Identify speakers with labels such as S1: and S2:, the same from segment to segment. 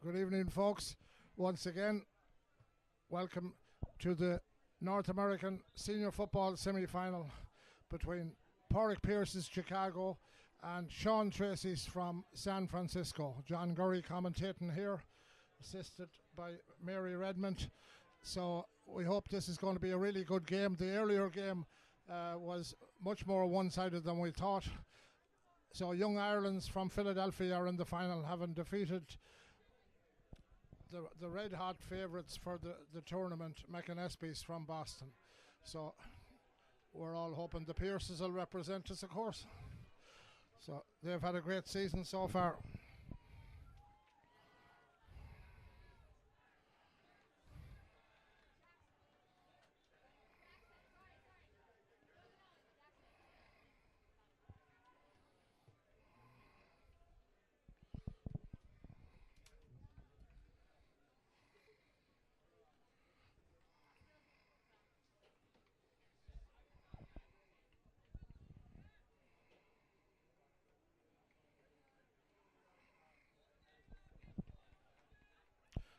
S1: Good evening, folks. Once again, welcome to the North American Senior Football Semi-Final between Porrick Pierce's Chicago and Sean Tracy's from San Francisco. John Gurry commentating here, assisted by Mary Redmond. So we hope this is going to be a really good game. The earlier game was much more one-sided than we thought. So Young Ireland's from Philadelphia are in the final, having defeated the red-hot favourites for the tournament, McInnesby's from Boston. So we're all hoping the Pierces will represent us, of course. So they've had a great season so far.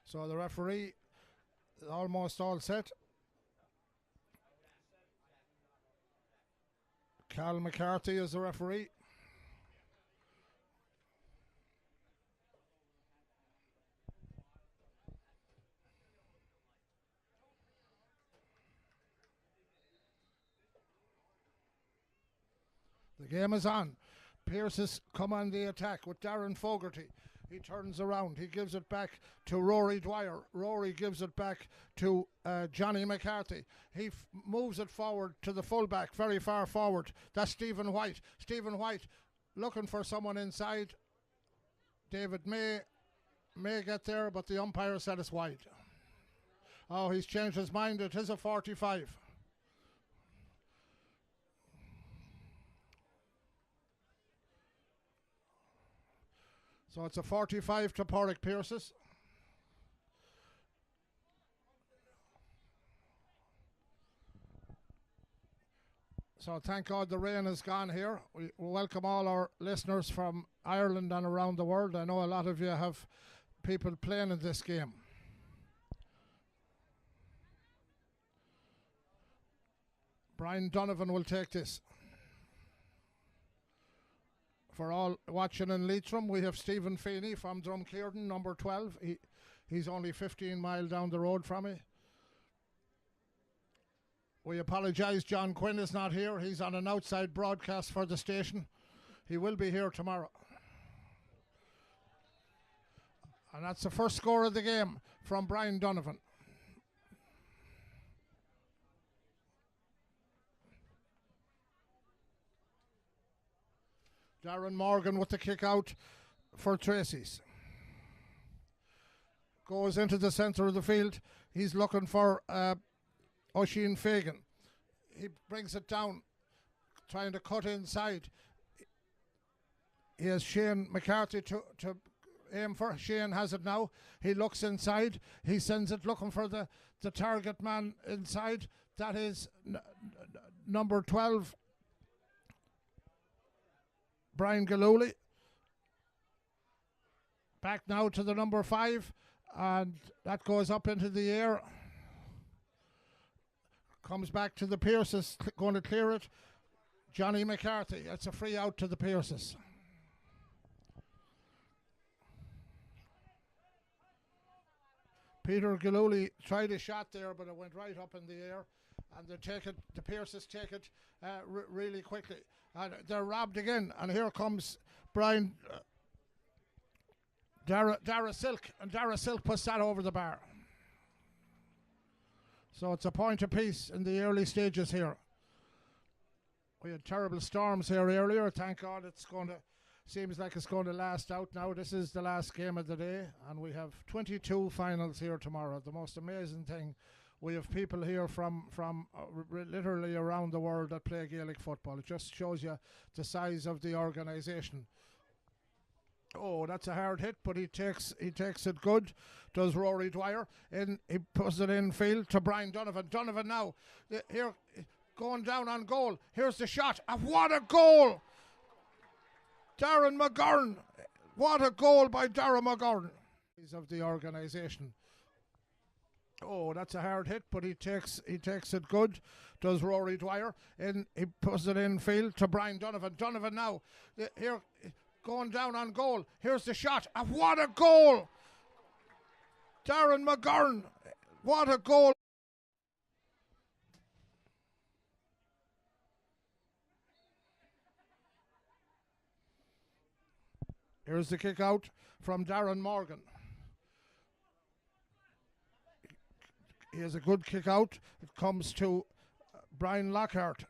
S1: So the referee is almost all set. Cal McCarthy is the referee. The game is on. Pierce has come on the attack with Darren Fogarty. He turns around. He gives it back to Rory Dwyer. Rory gives it back to Johnny McCarthy. He moves it forward to the fullback, very far forward. That's Stephen White. Stephen White looking for someone inside. David may get there, but the umpire said it's wide. Oh, he's changed his mind. It is a 45. So it's a 45 to Porrick Pierce's. So thank God the rain is gone here. We welcome all our listeners from Ireland and around the world. I know a lot of you have people playing in this game. Brian Donovan will take this. For all watching in Leitrim, we have Stephen Feeney from Drumkeirden, number 12. He's only 15 miles down the road from me. We apologise, John Quinn is not here. He's on an outside broadcast for the station. He will be here tomorrow. And that's the first score of the game from Brian Donovan. Darren Morgan with the kick out for Tracy's. Goes into the centre of the field. He's looking for Oisin Fagan. He brings it down, trying to cut inside. He has Shane McCarthy to aim for. Shane has it now. He looks inside. He sends it looking for the target man inside. That is number 12. Brian Galooly. Back now to the number 5, and that goes up into the air. Comes back to the Pierces, going to clear it. Johnny McCarthy. It's a free out to the Pierces. Peter Galooly tried a shot there, but it went right up in the air. And they take it, the Pierces take it really quickly. And they're robbed again. And here comes Brian Dara Silk. And Dara Silk puts that over the bar. So it's a point apiece in the early stages here. We had terrible storms here earlier. Thank God seems like it's going to last out now. This is the last game of the day. And we have 22 finals here tomorrow. The most amazing thing. We have people here from literally around the world that play Gaelic football. It just shows you the size of the organisation. Oh, that's a hard hit, but he takes it good. Does Rory Dwyer. He puts it in field to Brian Donovan. Donovan now, here, going down on goal. Here's the shot. And what a goal! Darren McGurn. What a goal by Darren McGurn. of the organisation. Oh, that's a hard hit, but he takes it good. Does Rory Dwyer, and he puts it in field to Brian Donovan. Donovan now here going down on goal. Here's the shot. And what a goal! Darren McGurn. What a goal! Here's the kick out from Darren Morgan. He has a good kick out. It comes to Brian Lockhart.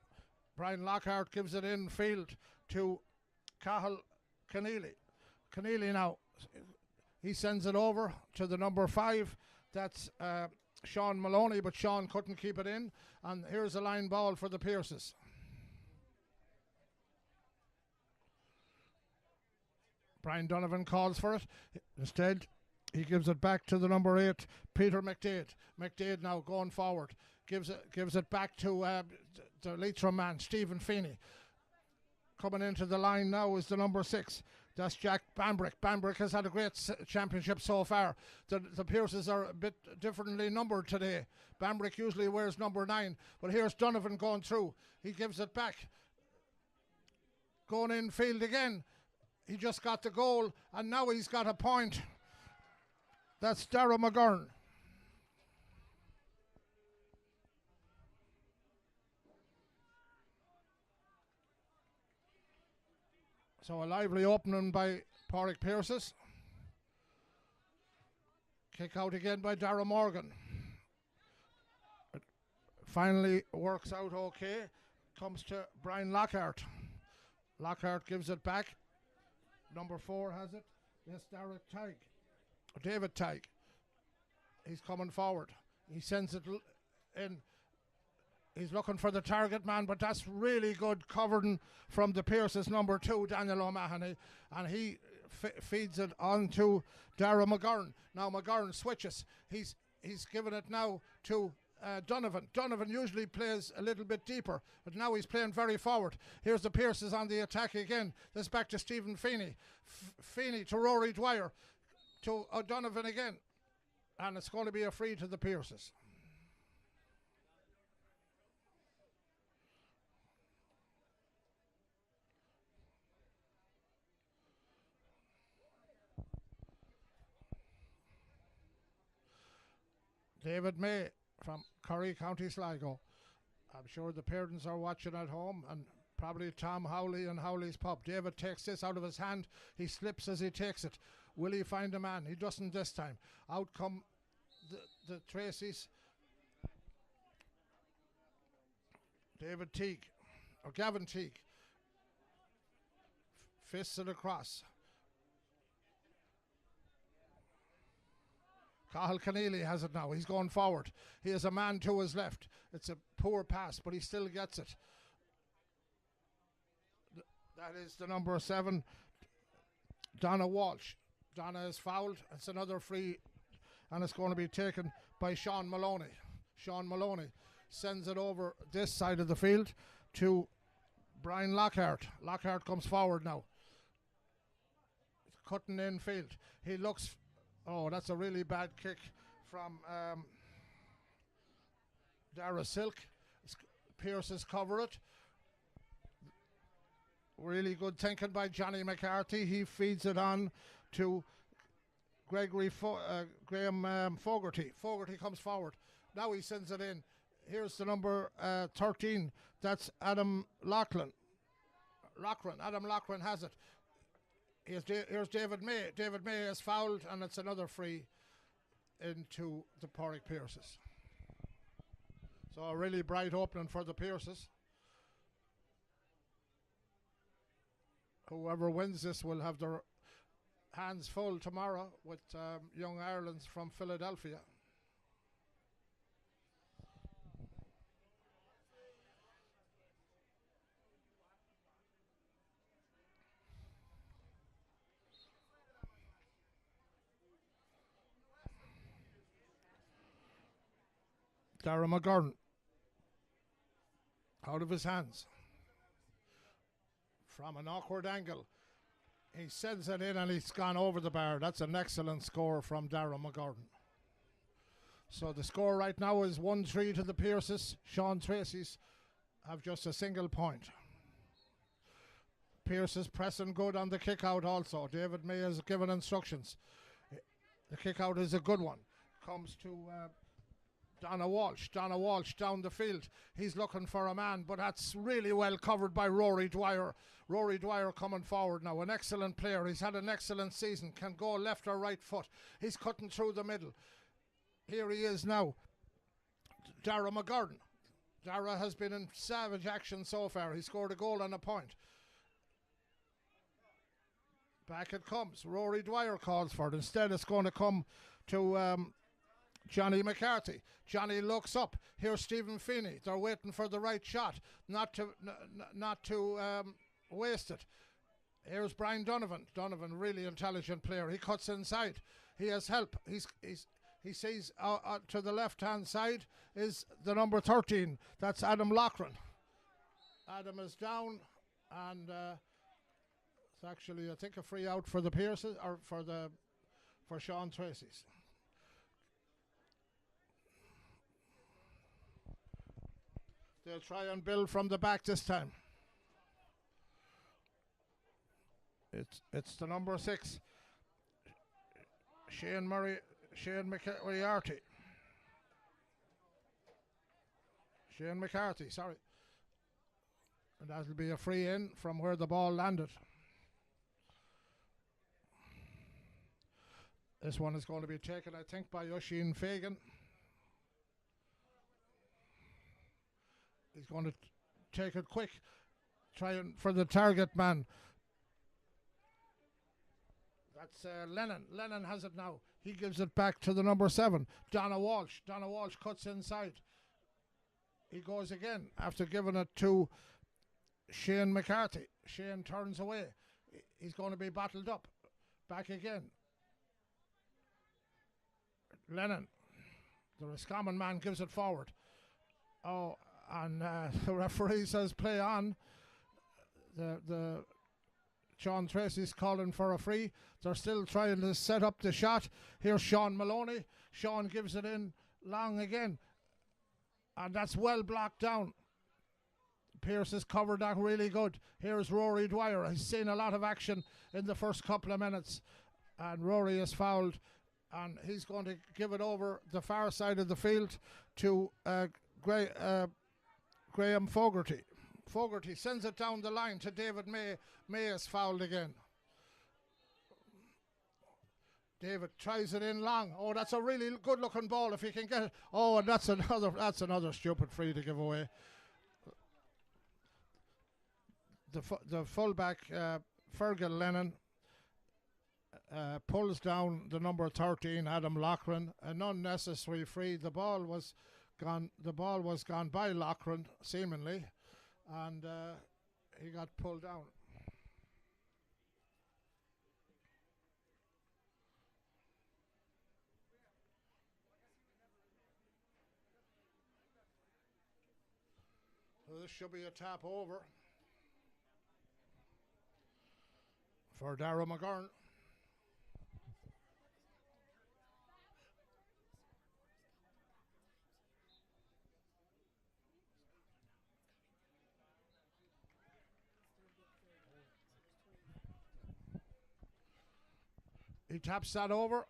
S1: Brian Lockhart gives it in field to Cahill Keneally. Keneally now, he sends it over to the number 5. That's Sean Maloney, but Sean couldn't keep it in. And here's a line ball for the Pierces. Brian Donovan calls for it. Instead, he gives it back to the number 8, Peter McDade. McDade now going forward. Gives it back to the Leitrim man, Stephen Feeney. Coming into the line now is the number 6. That's Jack Bambrick. Bambrick has had a great championship so far. The Pierces are a bit differently numbered today. Bambrick usually wears number 9. But here's Donovan going through. He gives it back. Going in field again. He just got the goal, and now he's got a point. That's Darragh McGurn. So a lively opening by Pádraig Pearses. Kick out again by Darragh Morgan. It finally works out okay. Comes to Brian Lockhart. Lockhart gives it back. Number 4 has it. Yes, David Tighe. He's coming forward. He sends it in. He's looking for the target man, but that's really good covering from the Pierces number 2, Daniel O'Mahony, and he feeds it on to Darragh McGurn. Now McGurn switches. He's given it now to Donovan. Donovan usually plays a little bit deeper, but now he's playing very forward. Here's the Pierces on the attack again. This back to Stephen Feeney. Feeney to Rory Dwyer. To O'Donovan again. And it's going to be a free to the Pierces. David May from Curry, County Sligo. I'm sure the parents are watching at home, and probably Tom Howley and Howley's Pub. David takes this out of his hand. He slips as he takes it. Will he find a man? He doesn't this time. Out come the Tracys. David Teague, or Gavin Teague. Fists it across. Cahill Keneally has it now. He's going forward. He has a man to his left. It's a poor pass, but he still gets it. That is the number 7, Donna Walsh. Donna is fouled. It's another free, and it's going to be taken by Sean Maloney. Sean Maloney sends it over this side of the field to Brian Lockhart. Lockhart comes forward now. Cutting in field. He looks... Oh, that's a really bad kick from Dara Silk. Pierces cover it. Really good thinking by Johnny McCarthy. He feeds it on to Graham Fogarty. Fogarty comes forward. Now he sends it in. Here's the number 13. That's Adam Loughlin. Adam Loughlin has it. Here's David May. David May is fouled, and it's another free into the Pádraig Pearses. So a really bright opening for the Pearses. Whoever wins this will have their hands full tomorrow with Young Ireland's from Philadelphia. Darragh McGurn out of his hands from an awkward angle. He sends it in and he's gone over the bar. That's an excellent score from Darragh McGurn. So the score right now is 1-3 to the Pierces. Sean Tracy's have just a single point. Pierces pressing good on the kick out also. David May has given instructions. The kick out is a good one. Comes to Donna Walsh. Donna Walsh down the field. He's looking for a man, but that's really well covered by Rory Dwyer. Rory Dwyer coming forward now. An excellent player. He's had an excellent season. Can go left or right foot. He's cutting through the middle. Here he is now. Darragh McGurn. Darragh has been in savage action so far. He scored a goal and a point. Back it comes. Rory Dwyer calls for it. Instead, it's going to come to Johnny McCarthy. Johnny looks up. Here's Stephen Feeney. They're waiting for the right shot, not to waste it. Here's Brian Donovan. Donovan, really intelligent player. He cuts inside. He has help. He sees to the left-hand side is the number 13. That's Adam Loughran. Adam is down, and it's actually, I think, a free out for the Pierces or for Sean Tracy's. They'll try and build from the back this time. It's the number 6, Shane McCarthy. Shane McCarthy, sorry. And that'll be a free in from where the ball landed. This one is going to be taken, I think, by Oisin Fagan. He's going to take it quick, trying for the target man. That's Lennon. Lennon has it now. He gives it back to the number 7, Donna Walsh. Donna Walsh cuts inside. He goes again after giving it to Shane McCarthy. Shane turns away. He's going to be battled up. Back again. Lennon. The Roscommon man gives it forward. Oh, and the referee says play on. The Sean Tracy's calling for a free. They're still trying to set up the shot. Here's Sean Maloney. Sean gives it in long again. And that's well blocked down. Pierce has covered that really good. Here's Rory Dwyer. He's seen a lot of action in the first couple of minutes. And Rory is fouled. And he's going to give it over the far side of the field to Graham Fogarty. Fogarty sends it down the line to David May. May is fouled again. David tries it in long. Oh, that's a really good looking ball if he can get it. Oh, and that's another stupid free to give away. The fullback Fergal Lennon pulls down the number 13 Adam Loughran. An unnecessary free. The ball was gone by Loughran seemingly, and he got pulled down. So this should be a tap over for Darragh McGurn. He taps that over.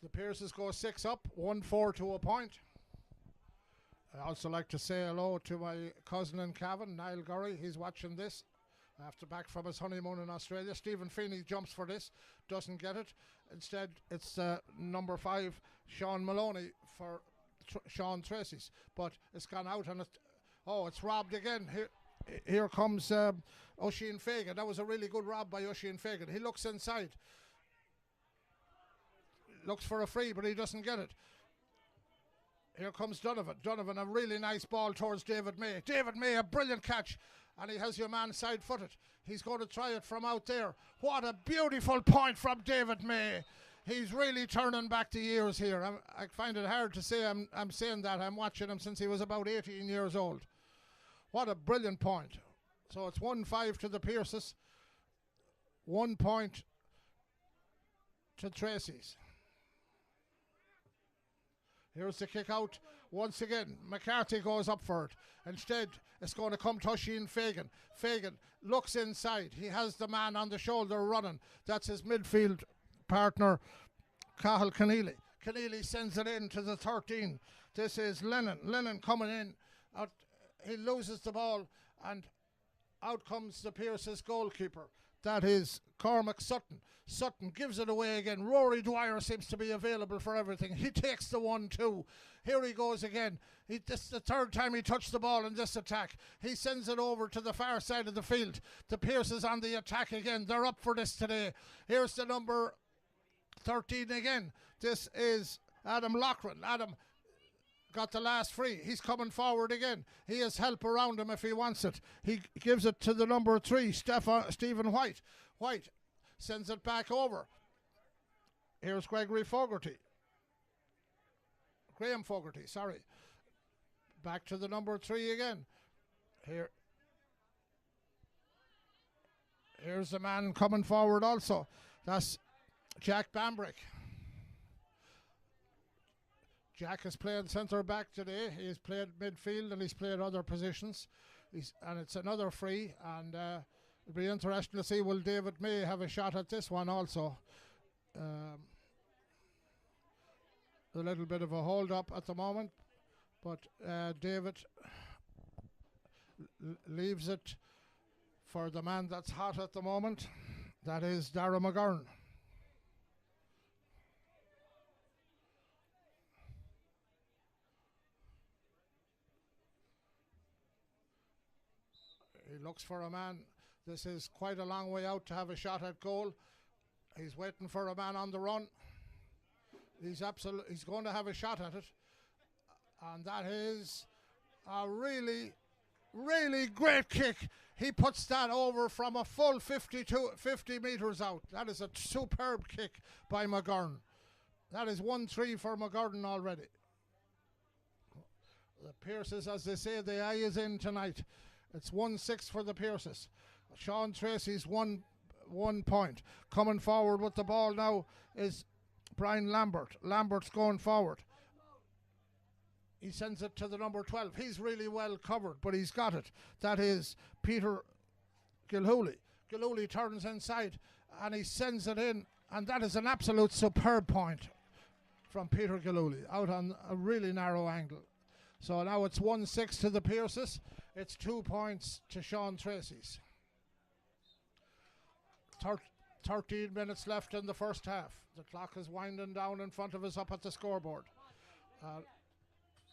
S1: The Pierces go 6 up, 1-4 to a point. I also like to say hello to my cousin in Cavan, Niall Gurry. He's watching this after back from his honeymoon in Australia. Stephen Feeney jumps for this, doesn't get it. Instead, it's number 5, Sean Maloney for Sean Tracy's. But it's gone out and it's robbed again. Here comes Oisin Fagan. That was a really good rob by Oisin Fagan. He looks inside. Looks for a free, but he doesn't get it. Here comes Donovan. Donovan, a really nice ball towards David May. David May, a brilliant catch. And he has your man side-footed. He's going to try it from out there. What a beautiful point from David May. He's really turning back the years here. I find it hard to say I'm saying that. I'm watching him since he was about 18 years old. What a brilliant point. So it's 1-5 to the Pierces. 1 point to Tracy's. Here's the kick out. Once again, McCarthy goes up for it. Instead, it's going to come to Oisin Fagan. Fagan looks inside. He has the man on the shoulder running. That's his midfield partner, Cahill Keneally. Keneally sends it in to the 13. This is Lennon. Lennon coming in. Out, he loses the ball, and out comes the Pierce's goalkeeper. That is Cormac Sutton. Sutton gives it away again. Rory Dwyer seems to be available for everything. He takes the 1-2. Here he goes again. This is the third time he touched the ball in this attack. He sends it over to the far side of the field. The Pierce is on the attack again. They're up for this today. Here's the number 13 again. This is Adam Loughran. Adam got the last free. He's coming forward again. He has help around him if he wants it. He gives it to the number 3, Stephen White. White sends it back over. Here's Gregory Fogarty. Graham Fogarty, sorry. Back to the number 3 again. Here's the man coming forward also. That's Jack Bambrick. Jack has played centre back today. He's played midfield and he's played other positions. And it's another free. And it'll be interesting to see, will David May have a shot at this one also. A little bit of a hold up at the moment. But David leaves it for the man that's hot at the moment. That is Dara McGurn. He looks for a man. This is quite a long way out to have a shot at goal. He's waiting for a man on the run. He's going to have a shot at it. And that is a really, really great kick. He puts that over from a full 50 metres out. That is a superb kick by McGurn. That is 1-3 for McGurn already. The Pierces, as they say, the eye is in tonight. It's 1-6 for the Pierces. Sean Tracy's one point. Coming forward with the ball now is Brian Lambert. Lambert's going forward. He sends it to the number 12. He's really well covered, but he's got it. That is Peter Gilhooly. Gilhooly turns inside and he sends it in, and that is an absolute superb point from Peter Gilhooly out on a really narrow angle. So now it's 1-6 to the Pierces. It's 2 points to Sean Tracy's. 13 minutes left in the first half. The clock is winding down in front of us up at the scoreboard.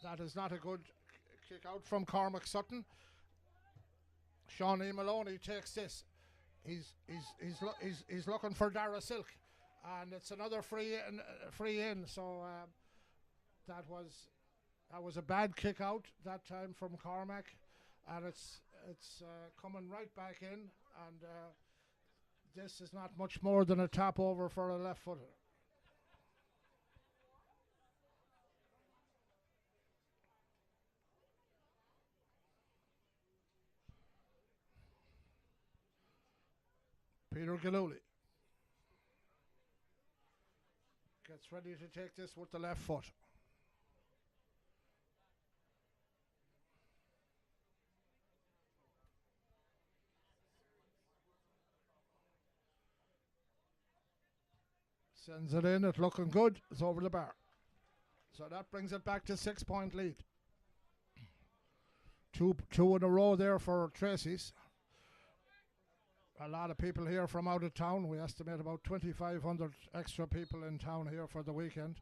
S1: That is not a good kick out from Cormac Sutton. Sean E. Maloney takes this. He's looking for Dara Silk, and it's another free in. So that was a bad kick out that time from Cormac, and it's coming right back in, and this is not much more than a tap over for a left footer. Peter Gilhooly gets ready to take this with the left foot. Sends it in, it's looking good, it's over the bar. So that brings it back to 6 point lead. Two in a row there for Tracy's. A lot of people here from out of town. We estimate about 2,500 extra people in town here for the weekend.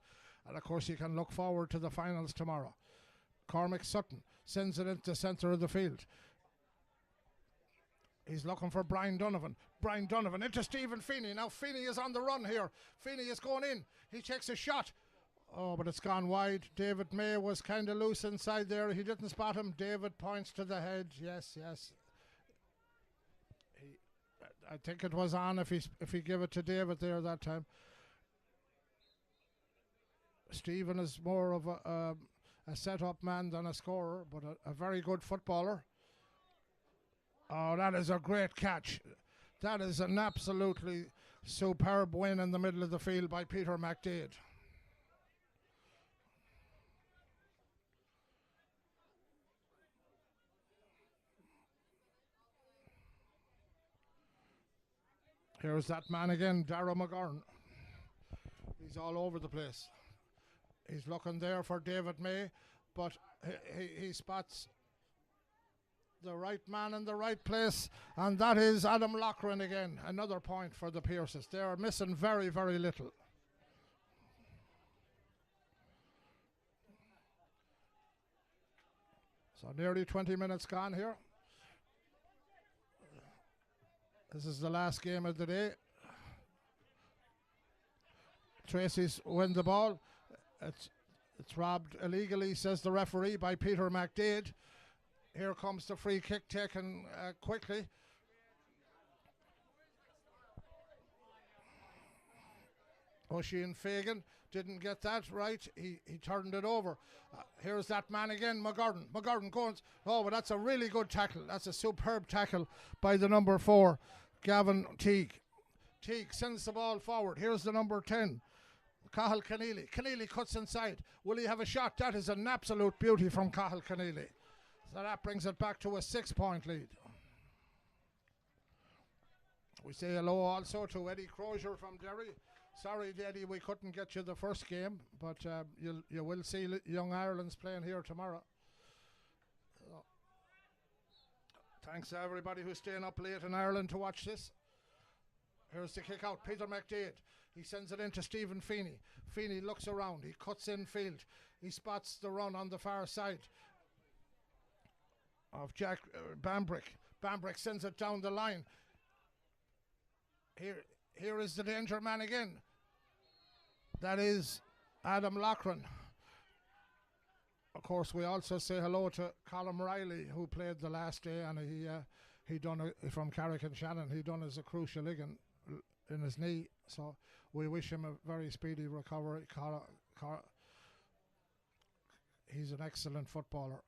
S1: And of course you can look forward to the finals tomorrow. Cormac Sutton sends it into the centre of the field. He's looking for Brian Donovan. Brian Donovan into Stephen Feeney. Now Feeney is on the run here. Feeney is going in. He takes a shot. Oh, but it's gone wide. David May was kind of loose inside there. He didn't spot him. David points to the head. Yes. I think it was on if he gave it to David there that time. Stephen is more of a set-up man than a scorer, but a very good footballer. Oh, that is a great catch. That is an absolutely superb win in the middle of the field by Peter McDade. Here's that man again, Dara McGurn. He's all over the place. He's looking there for David May, but he spots the right man in the right place, and that is Adam Loughran again. Another point for the Pearses. They are missing very, very little. So nearly 20 minutes gone here. This is the last game of the day. Tracy's win the ball. It's robbed illegally, says the referee, by Peter McDade. Here comes the free kick taken quickly. Oisin Fagan didn't get that right. He turned it over. Here's that man again, McGurn. McGurn goes. Oh, but that's a really good tackle. That's a superb tackle by the number 4, Gavin Teague. Teague sends the ball forward. Here's the number 10, Cathal Keneally. Keneally cuts inside. Will he have a shot? That is an absolute beauty from Cathal Keneally. So that brings it back to a 6-point lead. We say hello also to Eddie Crozier from Derry. Sorry, Eddie, we couldn't get you the first game, but you will see Young Ireland's playing here tomorrow. So, thanks to everybody who's staying up late in Ireland to watch this. Here's the kick out, Peter McDade. He sends it into Stephen Feeney. Feeney looks around, he cuts in field. He spots the run on the far side of Jack Bambrick. Bambrick sends it down the line. Here is the danger man again. That is Adam Loughran. Of course, we also say hello to Colm Riley, who played the last day, and he done from Carrick and Shannon. He done as a crucial ligament in his knee, so we wish him a very speedy recovery. He's an excellent footballer.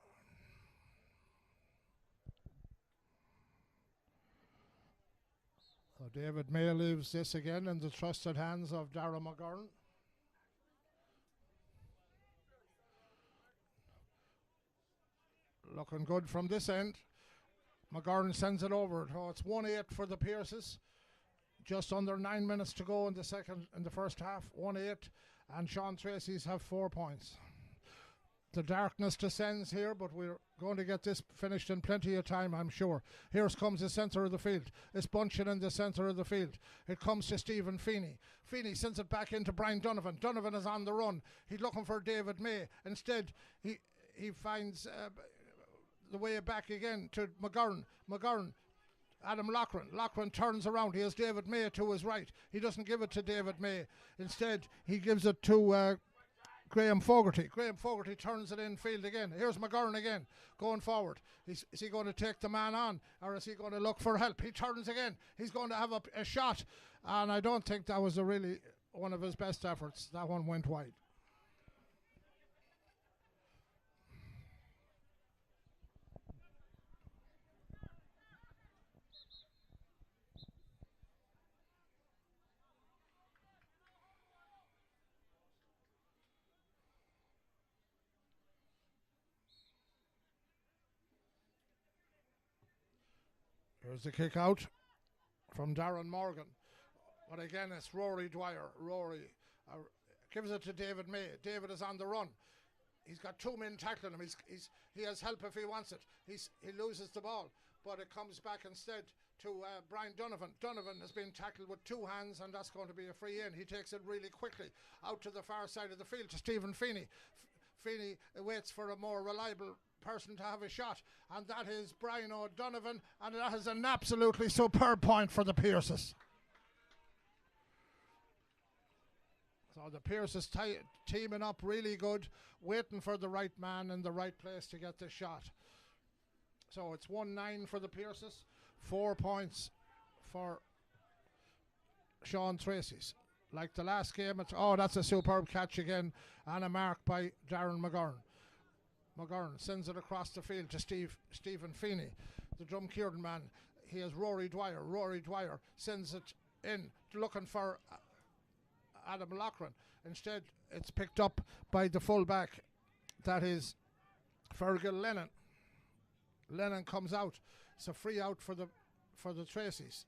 S1: So David May leaves this again in the trusted hands of Dara McGurn. Looking good from this end. McGurn sends it over. So it's 1-8 for the Pearses. Just under 9 minutes to go in the first half. 1-8, and Sean Tracy's have 4 points. The darkness descends here, but we're going to get this finished in plenty of time, I'm sure. Here comes the centre of the field. It's bunching in the centre of the field. It comes to Stephen Feeney. Feeney sends it back into Brian Donovan. Donovan is on the run. He's looking for David May. Instead, he finds the way back again to McGurn. Adam Loughran. Loughran turns around. He has David May to his right. He doesn't give it to David May. Instead, he gives it to Graham Fogarty. Graham Fogarty turns it in field again. Here's McGurn again, going forward. Is he going to take the man on, or is he going to look for help? He turns again. He's going to have a shot, and I don't think that was really one of his best efforts. That one went wide. Here's the kick out from Darren Morgan. But again, it's Rory Dwyer. Rory gives it to David May. David is on the run. He's got 2 men tackling him. He has help if he wants it. He loses the ball, but it comes back instead to Brian Donovan. Donovan has been tackled with 2 hands, and that's going to be a free in. He takes it really quickly out to the far side of the field to Stephen Feeney. Feeney waits for a more reliable person to have a shot, and that is Brian O'Donovan, and that is an absolutely superb point for the Pearses. So the Pearses teaming up really good, waiting for the right man in the right place to get the shot. So it's 1-9 for the Pearses, 4 points for Sean Tracy's. Like the last game, that's a superb catch again, and a mark by Darren McGurn. McGurn sends it across the field to Stephen Feeney, the Drumkeerdon man. He has Rory Dwyer. Rory Dwyer sends it in, looking for Adam Loughran. Instead, it's picked up by the fullback. That is Fergal Lennon. Lennon comes out. It's a free out for the Tracys.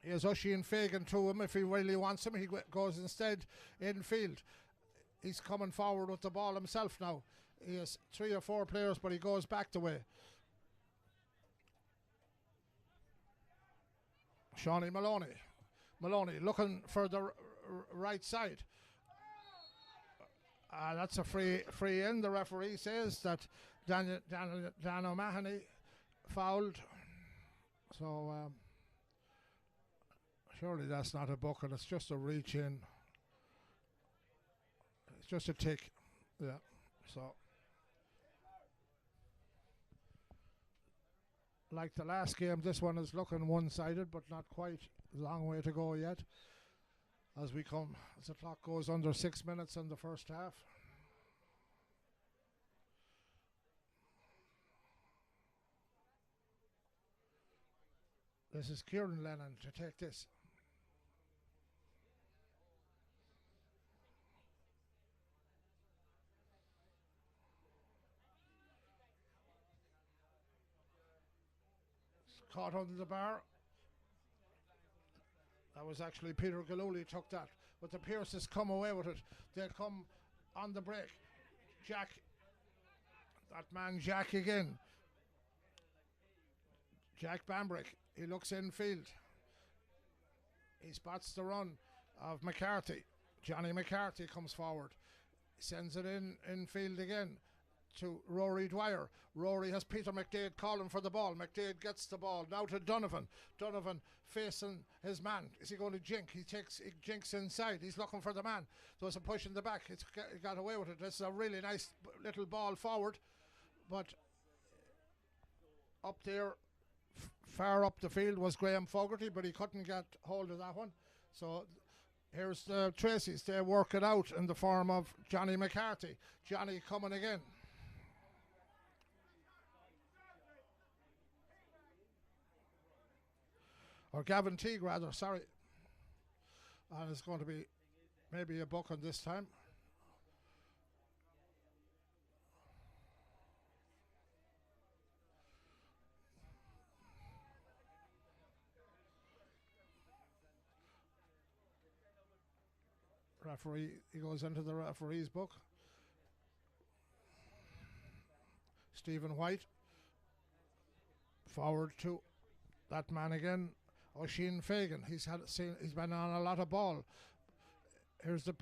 S1: He has Oisin Fagan to him if he really wants him. He goes instead infield. He's coming forward with the ball himself now. He has 3 or 4 players, but he goes back the way. Shawnee Maloney. Maloney looking for the right side. That's a free in. The referee says that Dan O'Mahony fouled. So surely that's not a bucket. It's just a reach in. It's just a tick. Yeah. So like the last game, this one is looking one-sided, but not quite. A long way to go yet. As the clock goes under 6 minutes in the first half. This is Kieran Lennon to take this. It's caught under the bar. That was actually Peter Galuli took that. But the Pierces come away with it. They come on the break. Jack. That man Jack again. Jack Bambrick. He looks infield. He spots the run of McCarthy. Johnny McCarthy comes forward. He sends it infield again to Rory Dwyer. Rory has Peter McDade calling for the ball. McDade gets the ball now to Donovan. Donovan facing his man. Is he going to jink? He jinks inside. He's looking for the man. There's a push in the back. He got away with it. This is a really nice little ball forward, but up there, far up the field was Graham Fogarty, but he couldn't get hold of that one. So here's the Tracys. They work it out in the form of Johnny McCarthy. Johnny coming again. Or Gavin Teague rather, sorry. And it's going to be maybe a buck on this time. Referee, he goes into the referee's book. Stephen White. Forward to that man again. Oisin Fagan. He's been on a lot of ball. Here's the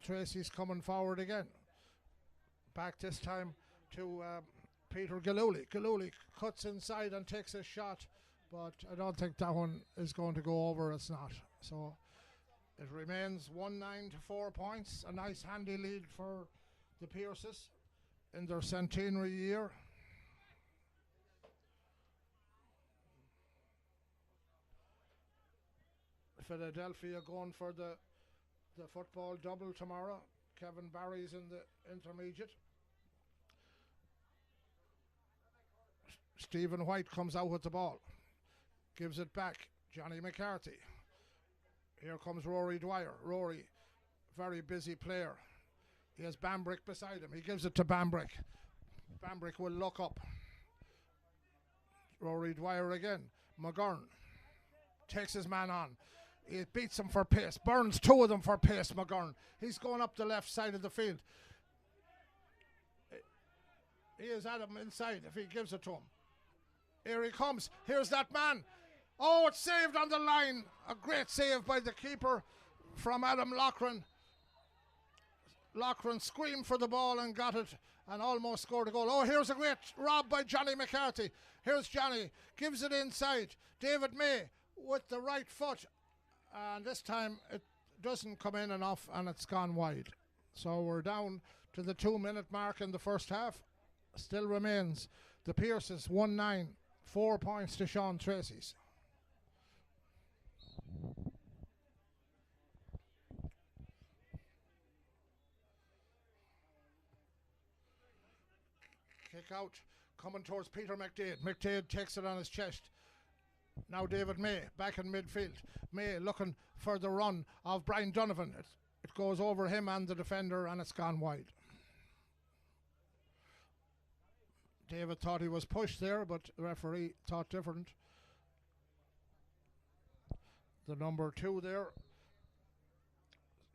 S1: Tracys coming forward again. Back this time to Peter Galuli. Galuli cuts inside and takes a shot, but I don't think that one is going to go over. It's not. So it remains 1-9 to 4 points. A nice handy lead for the Pierces in their centenary year. Philadelphia going for the football double tomorrow. Kevin Barry's in the intermediate. Stephen White comes out with the ball. Gives it back. Johnny McCarthy. Here comes Rory Dwyer. Rory, very busy player. He has Bambrick beside him. He gives it to Bambrick. Bambrick will look up. Rory Dwyer again. McGurn takes his man on. He beats him for pace. Burns 2 of them for pace, McGurn. He's going up the left side of the field. He is at him inside if he gives it to him. Here he comes. Here's that man. Oh, it's saved on the line. A great save by the keeper from Adam Loughran. Loughran screamed for the ball and got it and almost scored a goal. Oh, here's a great rob by Johnny McCarthy. Here's Johnny. Gives it inside. David May with the right foot. And this time it doesn't come in enough and it's gone wide. So we're down to the 2-minute mark in the first half. Still remains the Pierces 1-9, 4 points to Sean Tracey's. Kick out. Coming towards Peter McDade. McDade takes it on his chest. Now David May back in midfield. May looking for the run of Brian Donovan. It goes over him and the defender, and it's gone wide. David thought he was pushed there, but the referee thought different. The number 2 there,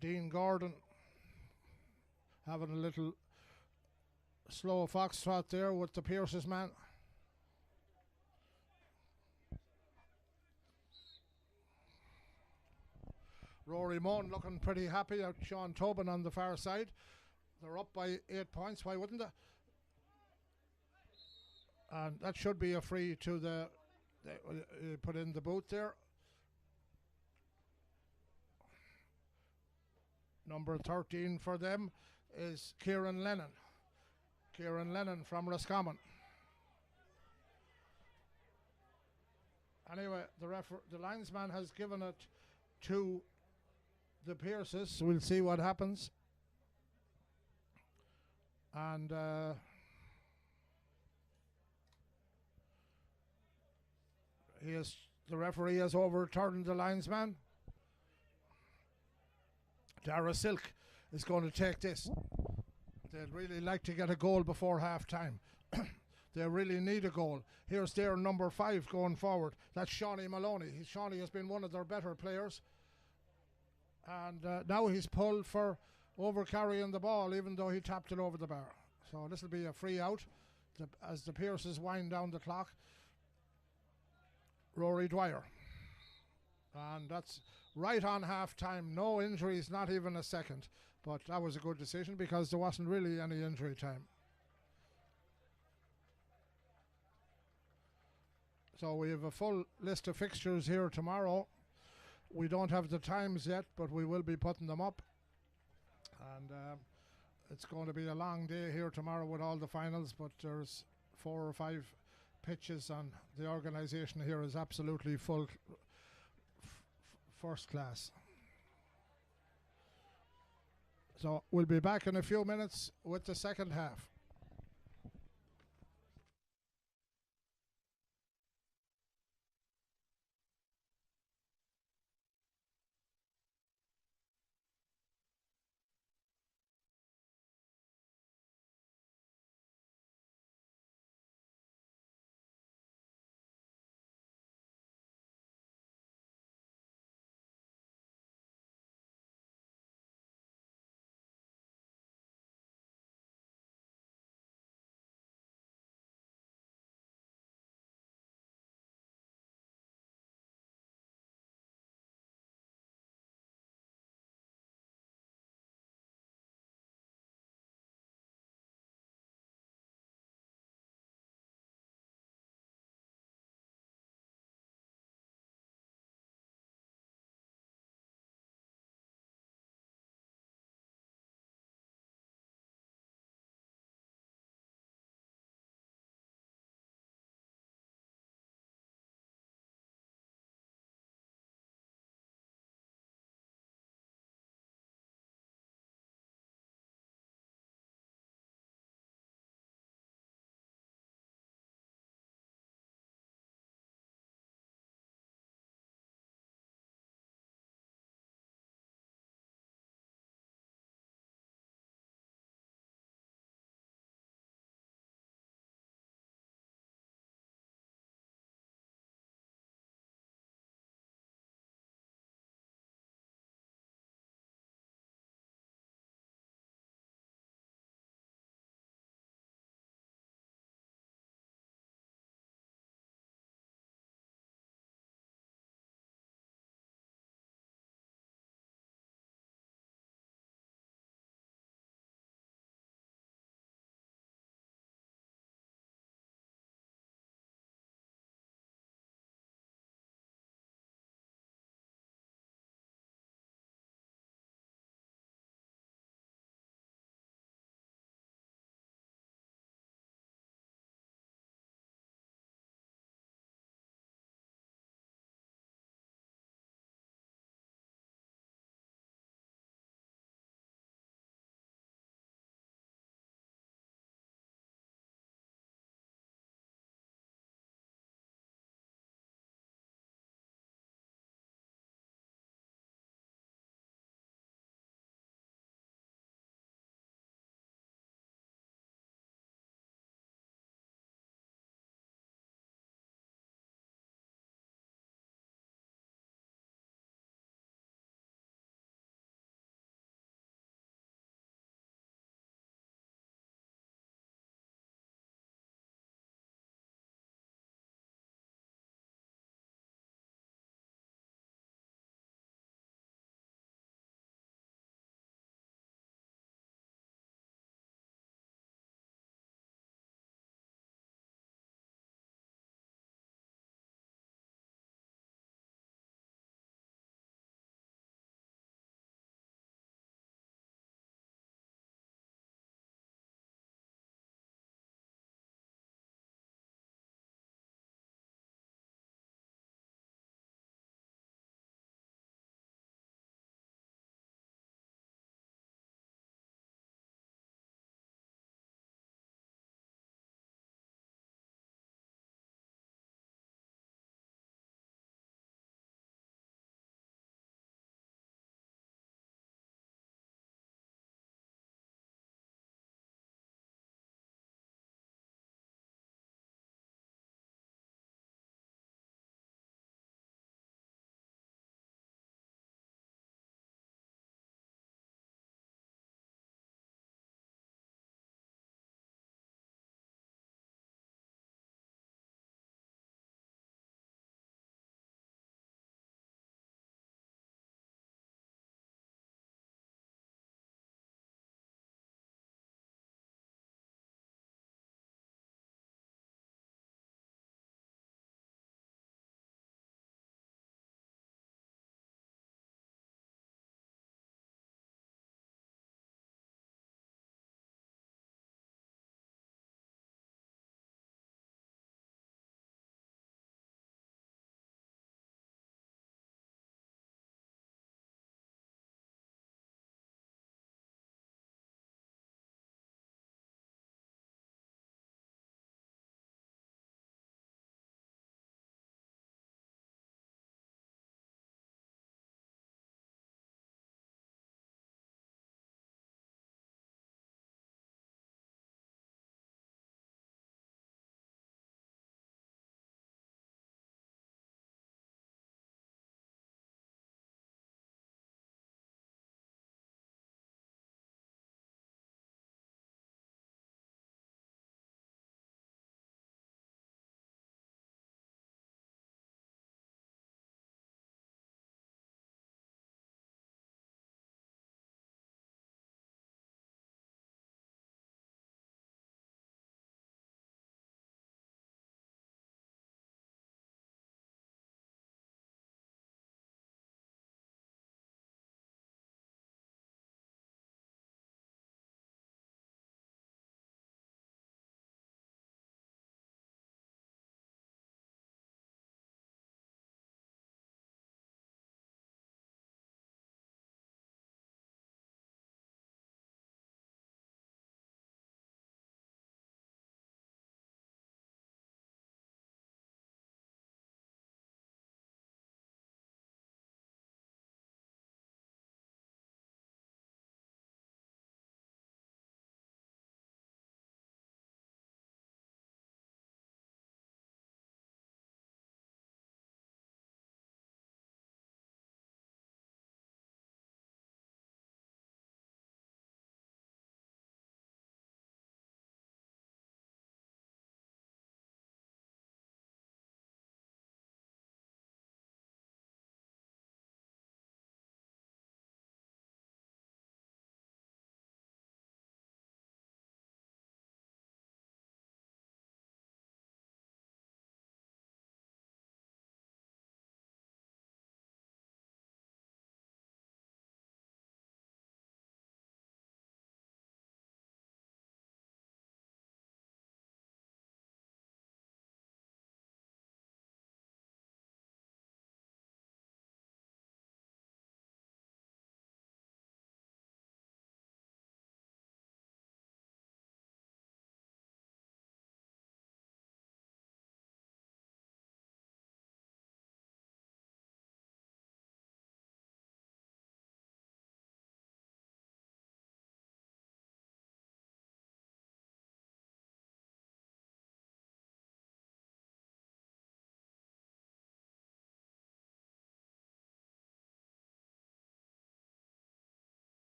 S1: Dean Gordon, having a little slow foxtrot there with the Pierce's man. Rory Moan looking pretty happy out. Sean Tobin on the far side. They're up by 8 points. Why wouldn't they? And that should be a free to the put in the boot there. Number 13 for them is Kieran Lennon. Kieran Lennon from Roscommon. Anyway, the linesman has given it to the Pierces. We'll see what happens. And the referee has overturned the linesman. Dara Silk is going to take this. They'd really like to get a goal before half time. They really need a goal. Here's their number 5 going forward. That's Shawnee Maloney. Shawnee has been one of their better players. And now he's pulled for over carrying the ball, even though he tapped it over the bar. So this will be a free out as the Pierces wind down the clock. Rory Dwyer. And that's right on half time. No injuries, not even a second. But that was a good decision because there wasn't really any injury time. So we have a full list of fixtures here tomorrow. We don't have the times yet, but we will be putting them up. And it's going to be a long day here tomorrow with all the finals, but there's 4 or 5 pitches, and the organisation here is absolutely full, first class. So we'll be back in a few minutes with the second half.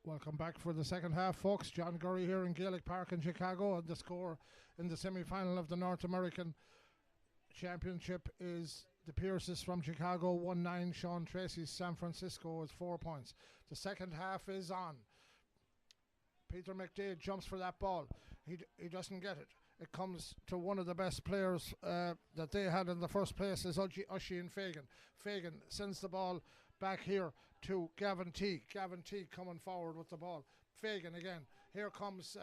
S1: Welcome back for the second half, folks. John Gurry here in Gaelic Park in Chicago. And the score in the semi-final of the North American Championship is the Pierces from Chicago 1-9. Sean Tracy's San Francisco is 4 points. The second half is on. Peter McDade jumps for that ball. He doesn't get it. It comes to one of the best players that they had in the first place is Oisin Fagan. Fagan sends the ball back here to Gavin T. Gavin T coming forward with the ball. Fagan again. Here comes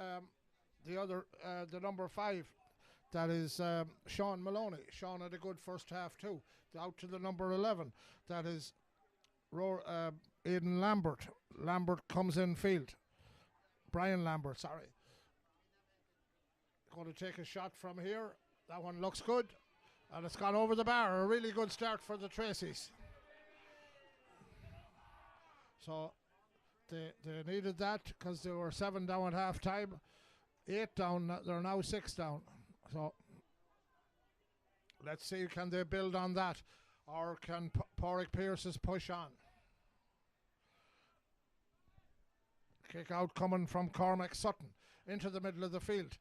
S1: the number 5. That is Sean Maloney. Sean had a good first half too. Out to the number 11. That is Aidan Lambert. Lambert comes in field. Brian Lambert, sorry. Going to take a shot from here. That one looks good. And it's gone over the bar. A really good start for the Tracys. So they needed that because they were 7 down at half time. 8 down. They're now 6 down. So let's see, can they build on that? Or can Pádraig Pearce's push on? Kick out coming from Cormac Sutton into the middle of the field.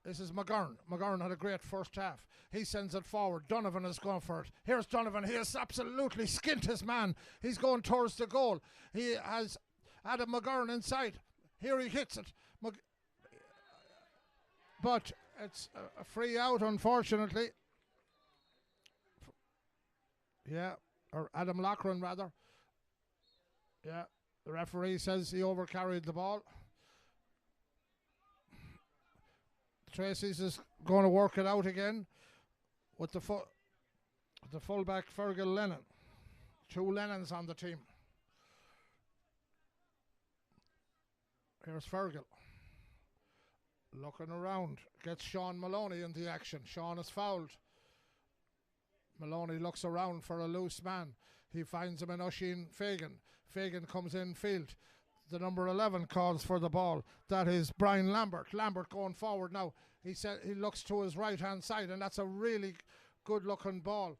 S1: This is McGurn. McGurn had a great first half. He sends it forward. Donovan is going for it. Here's Donovan. He has absolutely skint his man. He's going towards the goal. He has Adam McGurn inside. Here he hits it. But it's a free out, unfortunately. Yeah, or Adam Loughran, rather. Yeah, the referee says he overcarried the ball. Tracy's is going to work it out again with the fullback Fergal Lennon. 2 Lennons on the team. Here's Fergal. Looking around. Gets Sean Maloney in the action. Sean is fouled. Maloney looks around for a loose man. He finds him in Oisin Fagan. Fagan comes in field. The number 11 calls for the ball. That is Brian Lambert. Lambert going forward now. He said he looks to his right hand side, and that's a really good looking ball.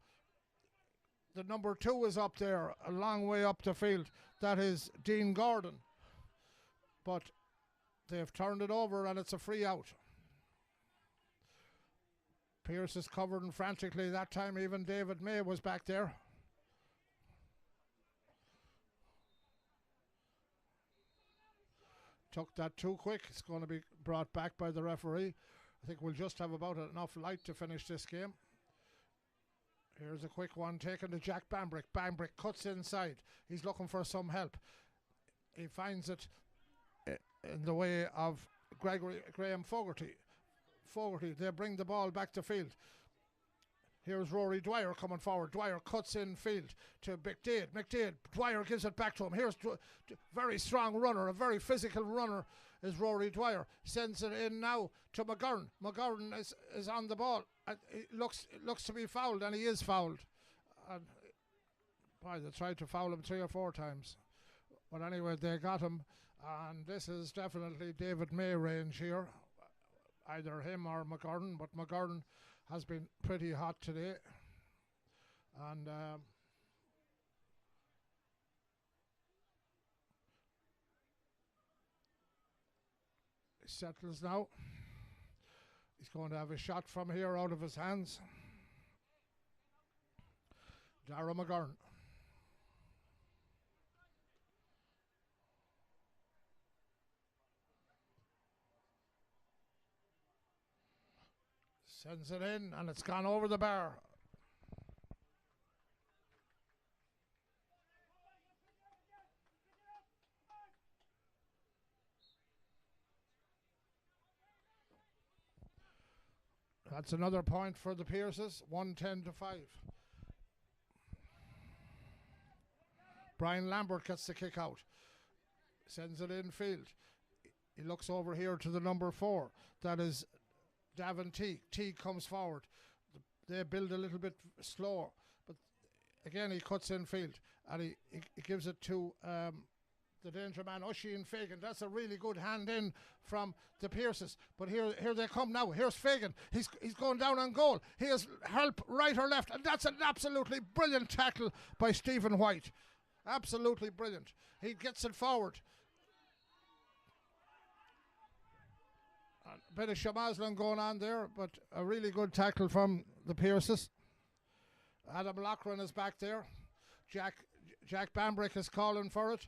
S1: The number 2 is up there, a long way up the field. That is Dean Gordon. But they've turned it over and it's a free out. Pearce is covering frantically that time. Even David May was back there. Took that too quick. It's going to be brought back by the referee. I think we'll just have about enough light to finish this game. Here's a quick one taken to Jack Bambrick. Bambrick cuts inside. He's looking for some help. He finds it in the way of Graham Fogarty. They bring the ball back to field. Here's Rory Dwyer coming forward. Dwyer cuts in field to McDade. Dwyer gives it back to him. Here's very strong runner, a very physical runner is Rory Dwyer. Sends it in now to McGurn. McGurn is on the ball. It looks to be fouled, and he is fouled. And they tried to foul him 3 or 4 times. But anyway, they got him. And this is definitely David May range here. Either him or McGurn, but McGurn has been pretty hot today. And he settles now. He's going to have a shot from here out of his hands. Dara McGurn. Sends it in, and it's gone over the bar. That's another point for the Pierces, 110-5. Brian Lambert gets the kick out. Sends it in field. He looks over here to the number 4. That is Davin T. T comes forward. They build a little bit slower, but again he cuts in field and he gives it to the danger man Oisin Fagan. That's a really good hand in from the Pierces. But here they come now. Here's Fagan. He's going down on goal. He has help right or left, and that's an absolutely brilliant tackle by Stephen White. Absolutely brilliant. He gets it forward. A bit of Shamazlan going on there, but a really good tackle from the Pierces. Adam Lochran is back there. Jack Bambrick is calling for it.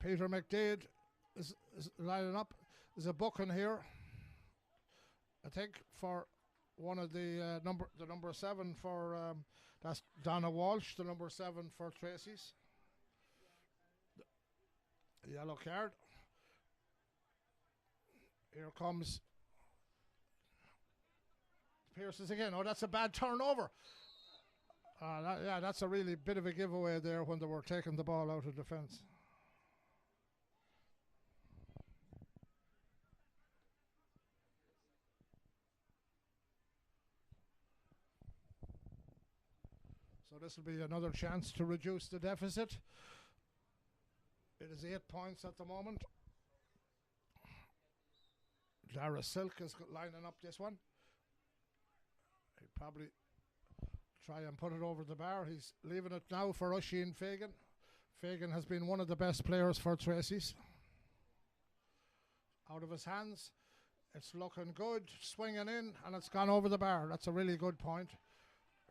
S1: Peter McDade is lining up. There's a booking here, I think, for one of the number 7 for that's Donna Walsh, the number 7 for Tracy's. The yellow card. Here comes Pierces again. Oh, that's a bad turnover. That's a really bit of a giveaway there when they were taking the ball out of defence. So this will be another chance to reduce the deficit. It is 8 points at the moment. Dara Silk is lining up this one. He'll probably try and put it over the bar. He's leaving it now for Oisin Fagan. Fagan has been one of the best players for Tracy's. Out of his hands. It's looking good. Swinging in, and it's gone over the bar. That's a really good point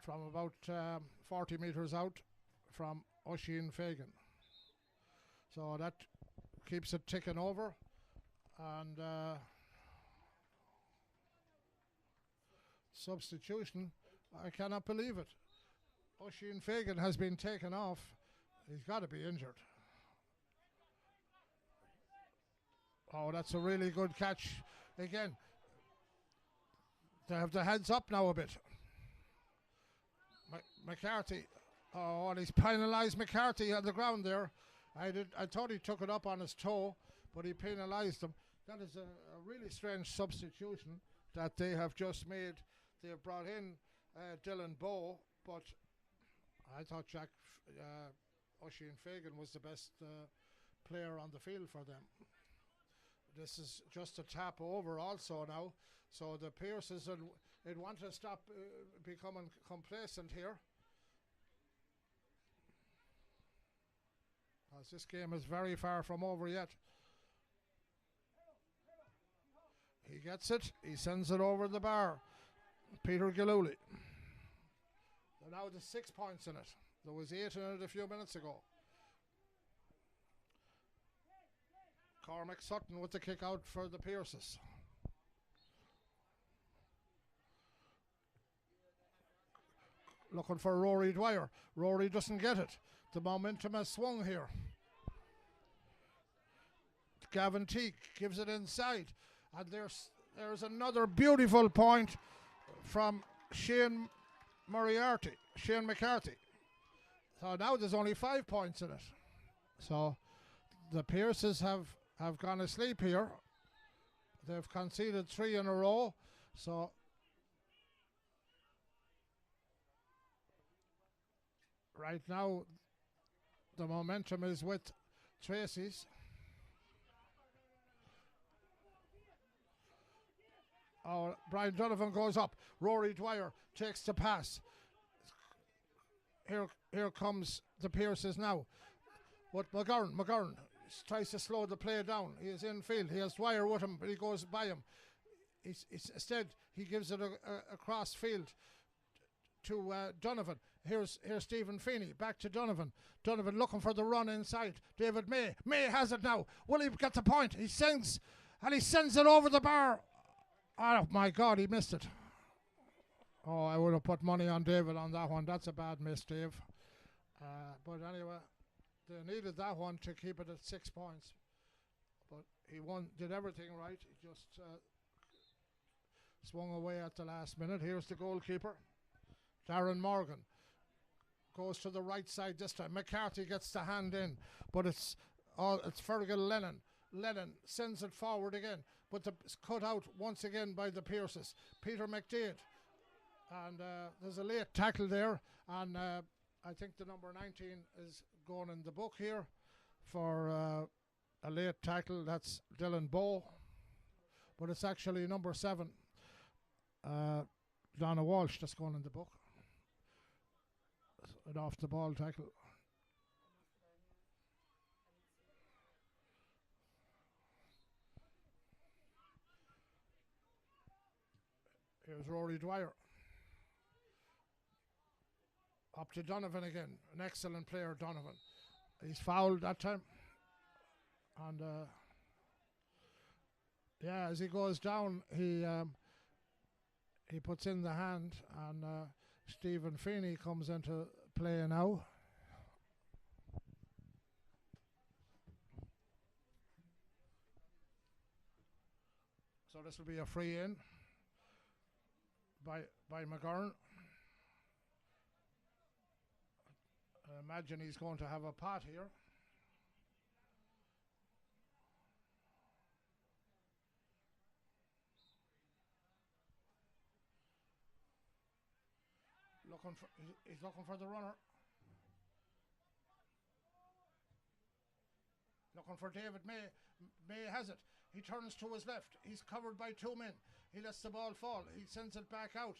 S1: from about 40 metres out from Oisin Fagan. So that keeps it ticking over. And substitution, I cannot believe it. Oisin Fagan has been taken off. He's got to be injured. Oh, that's a really good catch. Again, they have the heads up now a bit. McCarthy. Oh, and he's penalised McCarthy on the ground there. I thought he took it up on his toe, but he penalised him. That is a really strange substitution that they have just made. They have brought in Dylan Bowe, but I thought Oisin Fagan was the best player on the field for them. This is just a tap over also now. So the Pierces would want to stop becoming complacent here. As this game is very far from over yet. He gets it. He sends it over the bar. Peter Gillooly. Now there's 6 points in it. There was 8 in it a few minutes ago. Cormac Sutton with the kick out for the Pierces. Looking for Rory Dwyer. Rory doesn't get it. The momentum has swung here. Gavin Teague gives it inside. And there's another beautiful point from Shane McCarthy. So now there's only 5 points in it. So the Pierces have gone asleep here. They've conceded 3 in a row. So right now the momentum is with Tracy's. Oh, Brian Donovan goes up. Rory Dwyer takes the pass. Here comes the Pierces now. But McGurn tries to slow the play down. He is in field. He has Dwyer with him, but he goes by him. Instead, he gives it a cross field to Donovan. Here's Stephen Feeney. Back to Donovan. Donovan looking for the run inside. David May. May has it now. Will he get the point? He sends it over the bar. Oh my God, he missed it. Oh, I would have put money on David on that one. That's a bad miss, Dave. But anyway, they needed that one to keep it at 6 points. But he did everything right. He just swung away at the last minute. Here's the goalkeeper, Darren Morgan. Goes to the right side this time. McCarthy gets the hand in, but it's Fergal Lennon. Lennon sends it forward again, but it's cut out once again by the Pierces. Peter McDade. And there's a late tackle there, and I think the number 19 is going in the book here for a late tackle. That's Dylan Bowe, but it's actually number 7, Donna Walsh, that's going in the book. An off the ball tackle. Here's Rory Dwyer. Up to Donovan again. An excellent player, Donovan. He's fouled that time. And yeah, as he goes down, he puts in the hand, and Stephen Feeney comes into play now. So this will be a free in by McGurn. I imagine he's going to have a pot here. He's looking for the runner. Looking for David May. May has it. He turns to his left. He's covered by two men. He lets the ball fall. He sends it back out.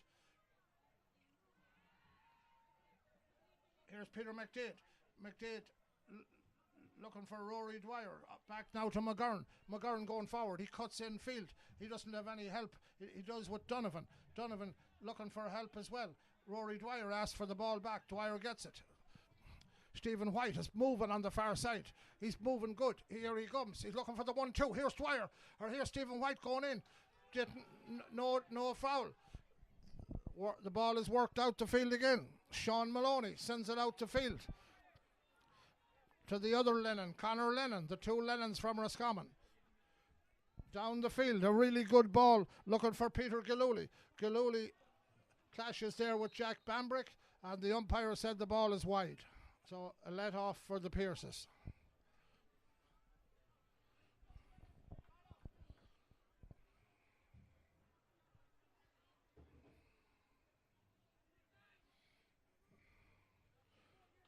S1: Here's Peter McDade. McDade looking for Rory Dwyer. Back now to McGurn. McGurn going forward. He cuts in field. He doesn't have any help. He does with Donovan. Donovan looking for help as well. Rory Dwyer asks for the ball back. Dwyer gets it. Stephen White is moving on the far side. He's moving good. Here he comes. He's looking for the 1-2. Here's Dwyer. Or here's Stephen White going in. No foul. The ball is worked out to field again. Sean Maloney sends it out to field. To the other Lennon, Conor Lennon. The two Lennons from Roscommon. Down the field. A really good ball. Looking for Peter Gillooly. Gillooly clashes there with Jack Bambrick. And the umpire said the ball is wide. So a let off for the Pierces.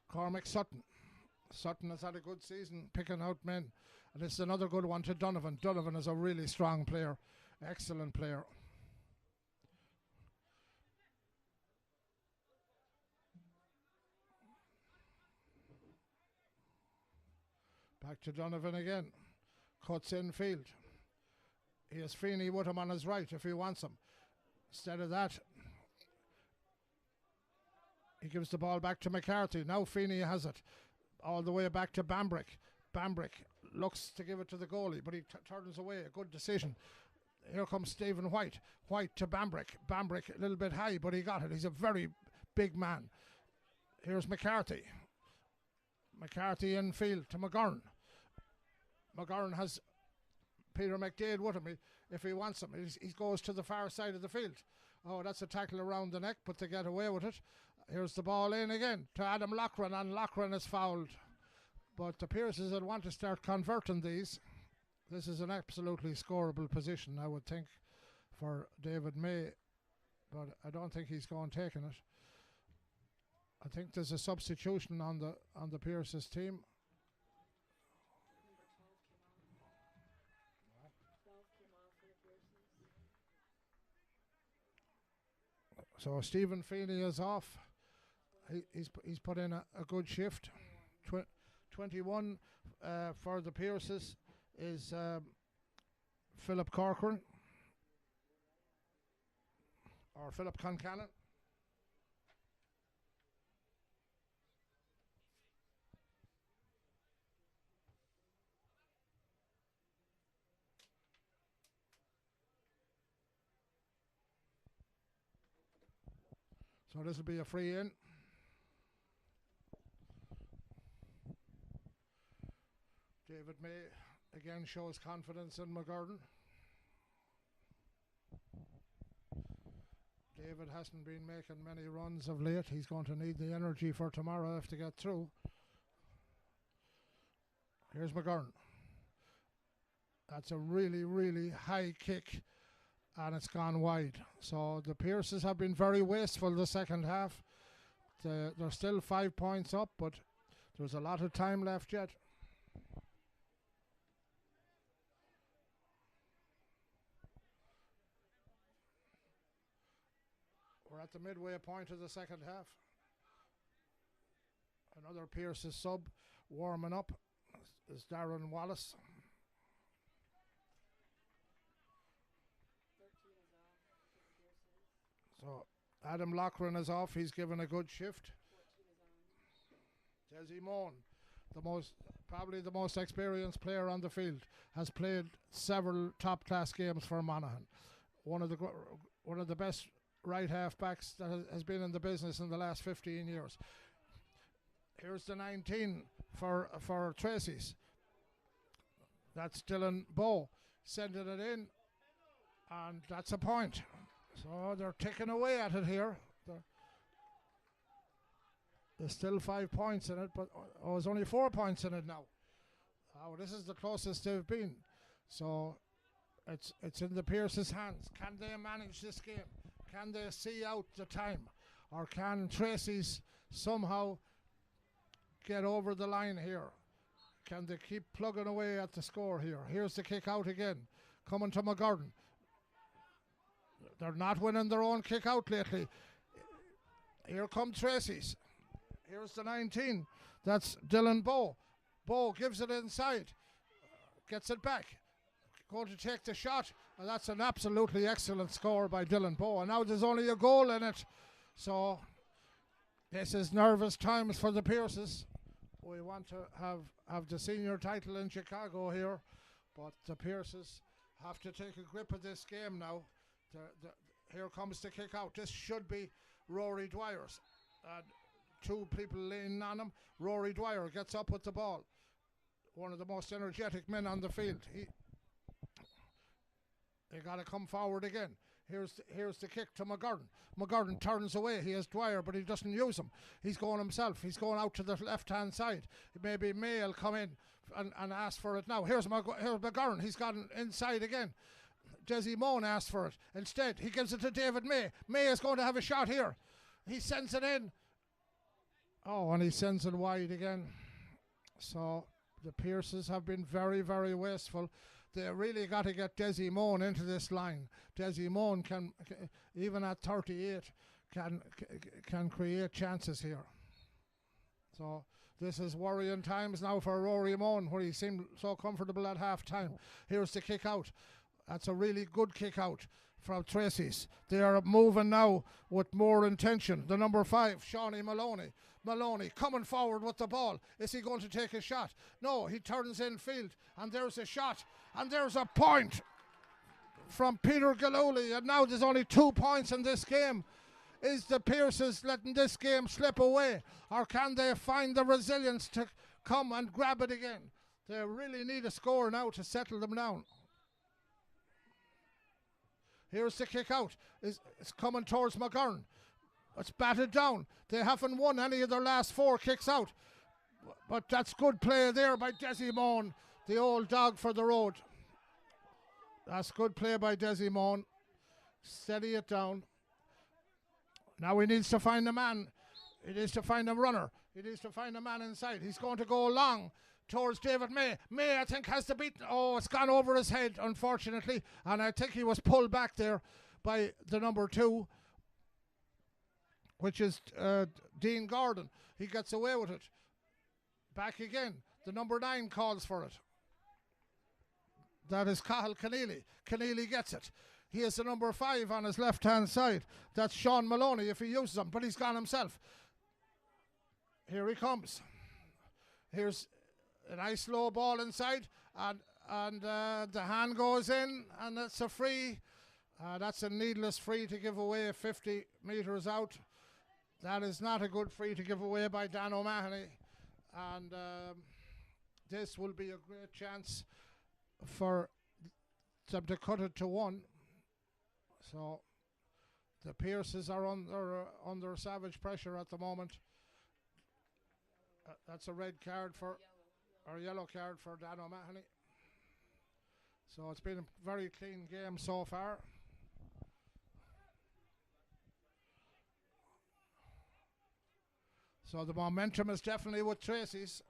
S1: Cormac Sutton. Sutton has had a good season picking out men. And this is another good one to Donovan. Donovan is a really strong player. Excellent player. Back to Donovan again. Cuts in field. He has Feeney with him on his right if he wants him. Instead of that, he gives the ball back to McCarthy. Now Feeney has it. All the way back to Bambrick. Bambrick looks to give it to the goalie, but he turns away. A good decision. Here comes Stephen White. White to Bambrick. Bambrick a little bit high, but he got it. He's a very big man. Here's McCarthy. McCarthy in field to McGurn. McGurn has Peter McDade with him if he wants him. He goes to the far side of the field. Oh, that's a tackle around the neck, but they get away with it. Here's the ball in again to Adam Loughran, and Loughran is fouled. But the Pierces will want to start converting these. This is an absolutely scoreable position, I would think, for David May. But I don't think he's going taking it. I think there's a substitution on the Pierces team. So Stephen Feeney is off. He's put in a good shift. 21 for the Pierces is Philip Corcoran or Philip Concannon. So this will be a free in. David May again shows confidence in McGurn. David hasn't been making many runs of late. He's going to need the energy for tomorrow to get through. Here's McGurn. That's a really, really high kick, and it's gone wide. So the Pierces have been very wasteful the second half. They're still 5 points up, but there's a lot of time left yet. We're at the midway point of the second half. Another Pierce's sub warming up is Darren Wallace. So Adam Loughran is off. He's given a good shift. Desi Moan, probably the most experienced player on the field, has played several top-class games for Monaghan. One of the best right half backs that has been in the business in the last 15 years. Here's the 19 for Tracy's. That's Dylan Bowe sending it in, and that's a point. So they're ticking away at it here. There's still 5 points in it, but there's only 4 points in it now. Oh, this is the closest they've been. So it's in the Pierce's hands. Can they manage this game? Can they see out the time? Or can Tracy's somehow get over the line here? Can they keep plugging away at the score here? Here's the kick out again, coming to McGurden. They're not winning their own kick out lately. Here come Tracy's. Here's the 19. That's Dylan Bowe. Bowe gives it inside. Gets it back. Going to take the shot. And that's an absolutely excellent score by Dylan Bowe. And now there's only a goal in it. So this is nervous times for the Pierces. We want to have the senior title in Chicago here. But the Pierces have to take a grip of this game now. Here comes the kick out. This should be Rory Dwyer's. Two people leaning on him. Rory Dwyer gets up with the ball. One of the most energetic men on the field. They got to come forward again. Here's the kick to McGurden. McGurden turns away. He has Dwyer, but he doesn't use him. He's going himself. He's going out to the left-hand side. Maybe May will come in and ask for it now. Here's McGurden. He's gone inside again. Desi Moan asked for it. Instead, he gives it to David May. May is going to have a shot here. He sends it in. Oh, and he sends it wide again. So the Pierces have been very, very wasteful. They really got to get Desi Moan into this line. Desi Moan can, even at 38, can create chances here. So this is worrying times now for Rory Moan, where he seemed so comfortable at half time. Here's the kick out. That's a really good kick out from Tracy's. They are moving now with more intention. The number 5, Shawnee Maloney. Maloney coming forward with the ball. Is he going to take a shot? No, he turns in field, and there's a shot, and there's a point from Peter Galuli, and now there's only 2 points in this game. Is the Pierces letting this game slip away, or can they find the resilience to come and grab it again? They really need a score now to settle them down. Here's the kick out. It's coming towards McGurn. It's batted down. They haven't won any of their last 4 kicks out. But that's good play there by Desi Moan, the old dog for the road. That's good play by Desi Moan. Steady it down. Now he needs to find a man. He needs to find a runner. He needs to find a man inside. He's going to go long towards David May. May, I think, has the beat. Oh, it's gone over his head, unfortunately. And I think he was pulled back there by the number 2, which is Dean Gordon. He gets away with it. Back again. The number 9 calls for it. That is Cahill Keneally. Keneally gets it. He has the number 5 on his left-hand side. That's Sean Maloney if he uses him, but he's gone himself. Here he comes. Here's a nice low ball inside, and the hand goes in, and it's a free. That's a needless free to give away 50 metres out. That is not a good free to give away by Dan O'Mahony. And this will be a great chance for them to cut it to 1. So the Pierces are under savage pressure at the moment. That's a red card or yellow card for Dan O'Mahony. So it's been a very clean game so far. So the momentum is definitely with Tracy's.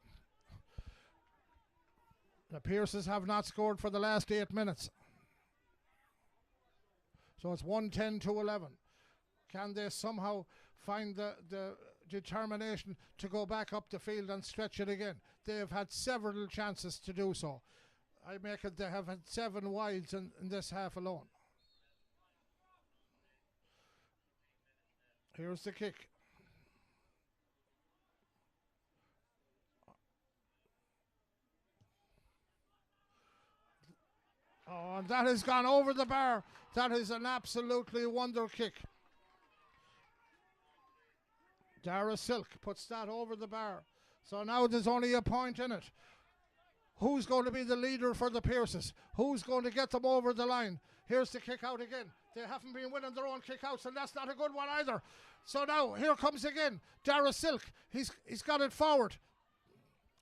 S1: The Pierces have not scored for the last 8 minutes. So it's 110 to 11. Can they somehow find the determination to go back up the field and stretch it again? They have had several chances to do so. I make it they have had 7 wides in this half alone. Here's the kick. Oh, and that has gone over the bar. That is an absolutely wonder kick. Dara Silk puts that over the bar. So now there's only a point in it. Who's going to be the leader for the Pierces? Who's going to get them over the line? Here's the kick out again. They haven't been winning their own kick outs, and that's not a good one either. So now here comes again Dara Silk. He's got it forward.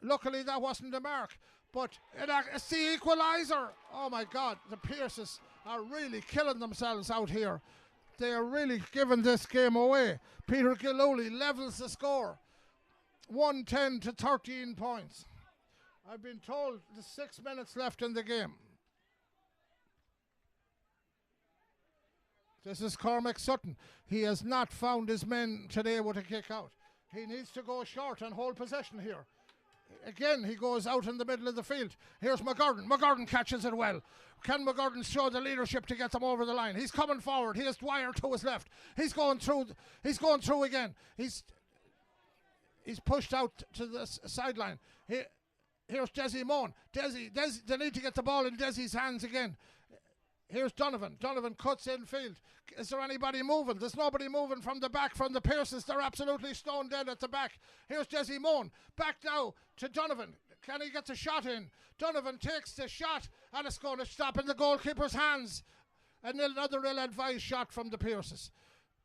S1: Luckily that wasn't the mark. But it's the equaliser. Oh my God, the Pierces are really killing themselves out here. They are really giving this game away. Peter Gillooley levels the score. 110 to 13 points. I've been told there's 6 minutes left in the game. This is Cormac Sutton. He has not found his men today with a kick out. He needs to go short and hold possession here. Again, he goes out in the middle of the field. Here's McGurden. McGurden catches it well. Can McGurden show the leadership to get them over the line? He's coming forward. He has Dwyer to his left. He's going through. He's going through again. He's pushed out to the sideline. Here's Desi Moan. Desi, they need to get the ball in Desi's hands again. Here's Donovan. Donovan cuts in field. Is there anybody moving? There's nobody moving from the back, from the Pierces. They're absolutely stone dead at the back. Here's Desi Moan. Back now to Donovan. Can he get the shot in? Donovan takes the shot, and it's going to stop in the goalkeeper's hands. Another ill-advised shot from the Pierces.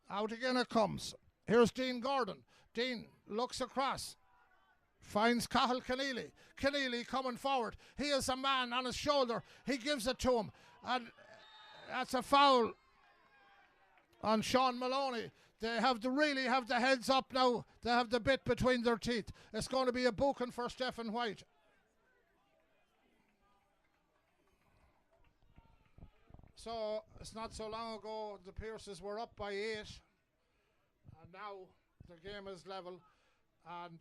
S1: Out again it comes. Here's Dean Gordon. Dean looks across. Finds Cathal Keneally. Keneally coming forward. He has a man on his shoulder. He gives it to him. And that's a foul on Sean Maloney. They really have the heads up now. They have the bit between their teeth. It's going to be a booking for Stephen White. So it's not so long ago the Pierces were up by 8, and now the game is level, and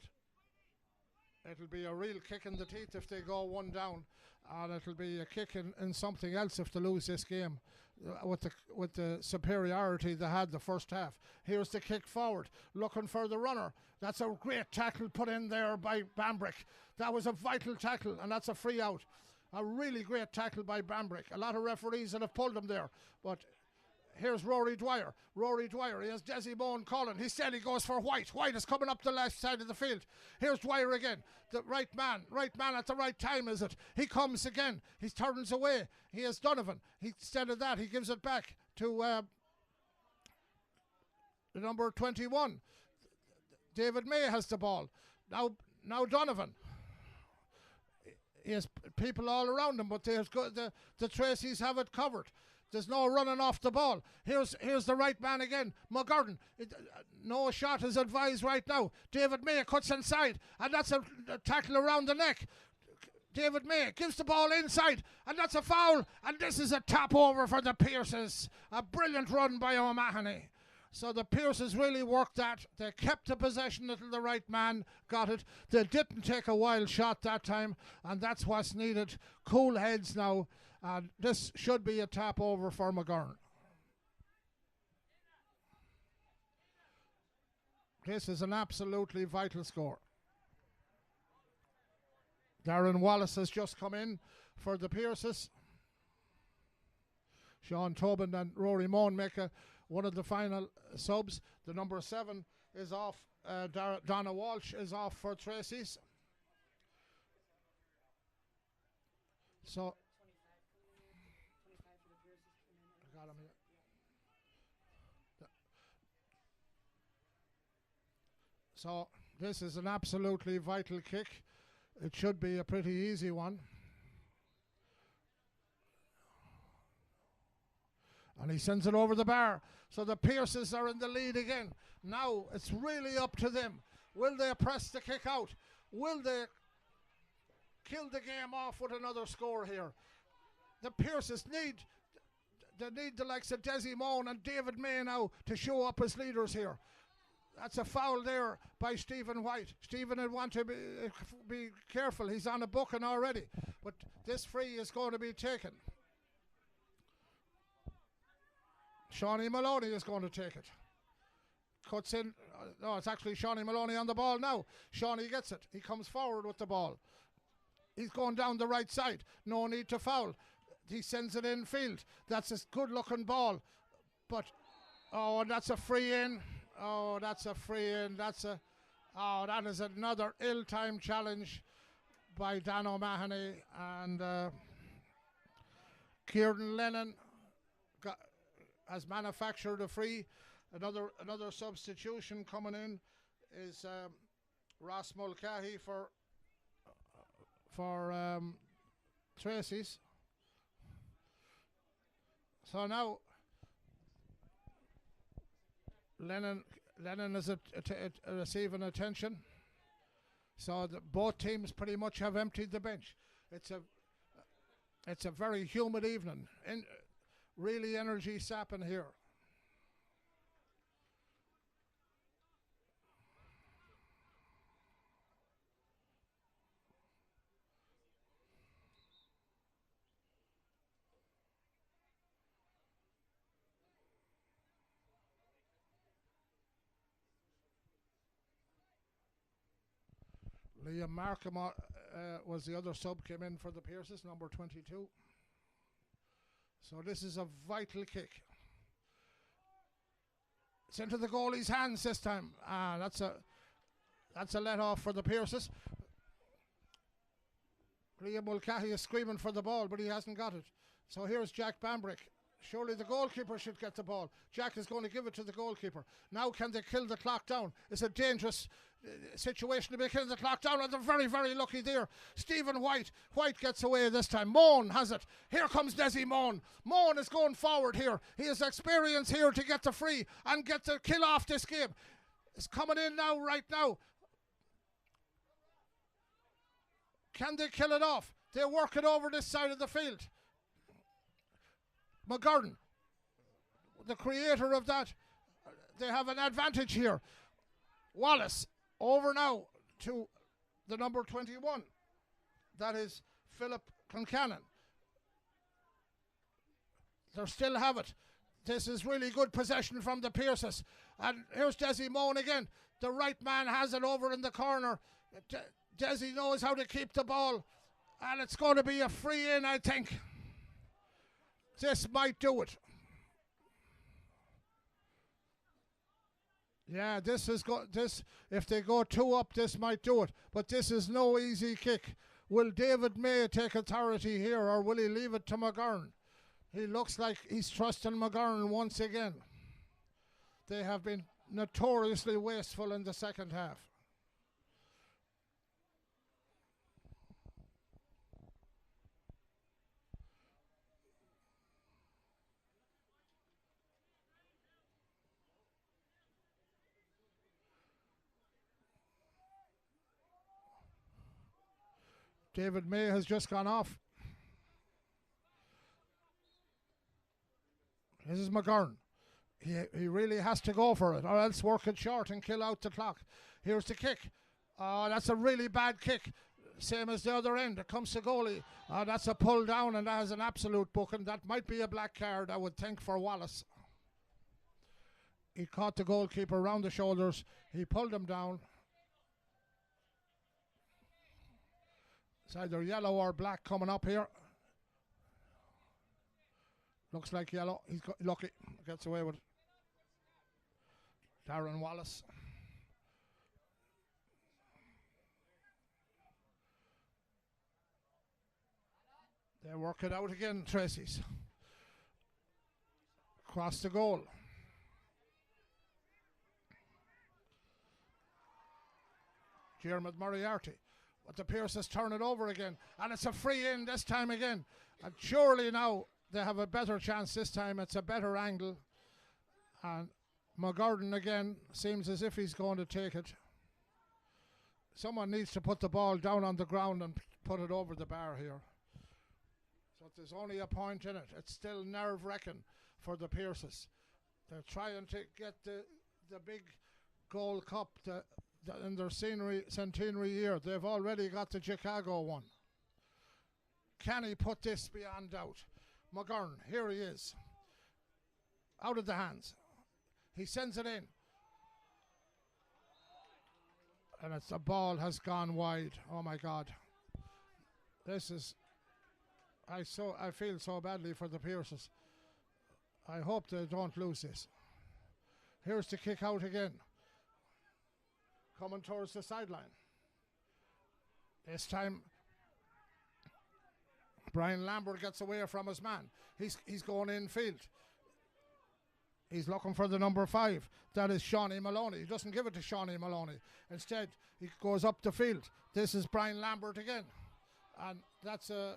S1: it'll be a real kick in the teeth if they go one down, and it'll be a kick in something else if they lose this game with the superiority they had the first half. Here's the kick forward, looking for the runner. That's a great tackle put in there by Bambrick. That was a vital tackle, and that's a free out. A really great tackle by Bambrick. A lot of referees that have pulled him there, but here's Rory Dwyer. Rory Dwyer, he has Desi Moan calling. He said he goes for White. White is coming up the left side of the field. Here's Dwyer again. The right man at the right time, is it? He comes again. He turns away. He has Donovan. Instead of that, he gives it back to the number 21. David May has the ball. Now Donovan. He has people all around him, but the Tracy's have it covered. There's no running off the ball. Here's the right man again, McGurden. No shot is advised right now. David May cuts inside, and that's a tackle around the neck. David May gives the ball inside, and that's a foul. And this is a tap over for the Pierces. A brilliant run by O'Mahony. So the Pierces really worked that. They kept the possession until the right man got it. They didn't take a wild shot that time, and that's what's needed. Cool heads now, and this should be a tap over for McGurn. This is an absolutely vital score. Darren Wallace has just come in for the Pierces. Sean Tobin and Rory Moan make one of the final subs. The number 7 is off. Donna Walsh is off for Tracy's. So, I got him here. So this is an absolutely vital kick. It should be a pretty easy one. And he sends it over the bar. So the Pierces are in the lead again. Now it's really up to them. Will they press the kick out? Will they kill the game off with another score here? The Pierces need the likes of Desi Moan and David May now to show up as leaders here. That's a foul there by Stephen White. Stephen would want to be careful. He's on a booking already. But this free is going to be taken. Shawnee Maloney is going to take it. cuts in. No, it's actually Shawnee Maloney on the ball now. Shawnee gets it. He comes forward with the ball. He's going down the right side. No need to foul. He sends it in field. That's a good-looking ball. But, oh, and that's a free in. Oh, that's a free in. That is another ill-timed challenge by Dan O'Mahony. And Kieran Lennon has manufactured a free. Another substitution coming in is Ross Mulcahy for Tracy's. So now Lennon is receiving attention. So both teams pretty much have emptied the bench. It's a very humid evening. Really energy sapping here. Liam Markham was the other sub, came in for the Pierces, number 22. So this is a vital kick. It's into the goalie's hands this time. That's a let off for the Pierces. Liam Mulcahy is screaming for the ball, but he hasn't got it. So here's Jack Bambrick. Surely the goalkeeper should get the ball. Jack is going to give it to the goalkeeper. Now can they kill the clock down? It's a dangerous situation to be killing the clock down, and they're very, very lucky there. Stephen White gets away this time. Moan has it. Here comes Desi Moan. Moan is going forward here. He has experience here to get the free and get the kill off this game. It's coming in now, right now. Can they kill it off? They work it over this side of the field. McGurn, the creator of that, they have an advantage here. Wallace, over now to the number 21. That is Philip Concannon. They still have it. This is really good possession from the Pierces. And here's Desi Moan again. The right man has it over in the corner. Desi knows how to keep the ball. And it's going to be a free in, I think. This might do it. Yeah, this if they go 2 up, this might do it. But this is no easy kick. Will David May take authority here, or will he leave it to McGurn? He looks like he's trusting McGurn once again. They have been notoriously wasteful in the second half. David May has just gone off. This is McGurn. He really has to go for it, or else work it short and kill out the clock. Here's the kick. That's a really bad kick. Same as the other end. It comes to goalie. That's a pull down, and that has an absolute booking. That might be a black card, I would think, for Wallace. He caught the goalkeeper around the shoulders. He pulled him down. It's either yellow or black coming up here. Looks like yellow. He's lucky. Gets away with it. Darren Wallace. They work it out again, Tracy's. Across the goal. Jeremy Moriarty. But the Pierces turn it over again. And it's a free in this time again. And surely now they have a better chance this time. It's a better angle. And McGurn again seems as if he's going to take it. Someone needs to put the ball down on the ground and put it over the bar here. So there's only a point in it. It's still nerve-wracking for the Pierces. They're trying to get the big Gold Cup in their centenary year. They've already got the Chicago one. Can he put this beyond doubt? McGurn, here he is. Out of the hands. He sends it in. And it's the ball has gone wide. Oh my God. This is I feel so badly for the Pierces. I hope they don't lose this. Here's the kick out again. Coming towards the sideline. This time Brian Lambert gets away from his man. He's going infield. He's looking for the number 5. That is Shawnee Maloney. He doesn't give it to Shawnee Maloney. Instead, he goes up the field. This is Brian Lambert again. And that's a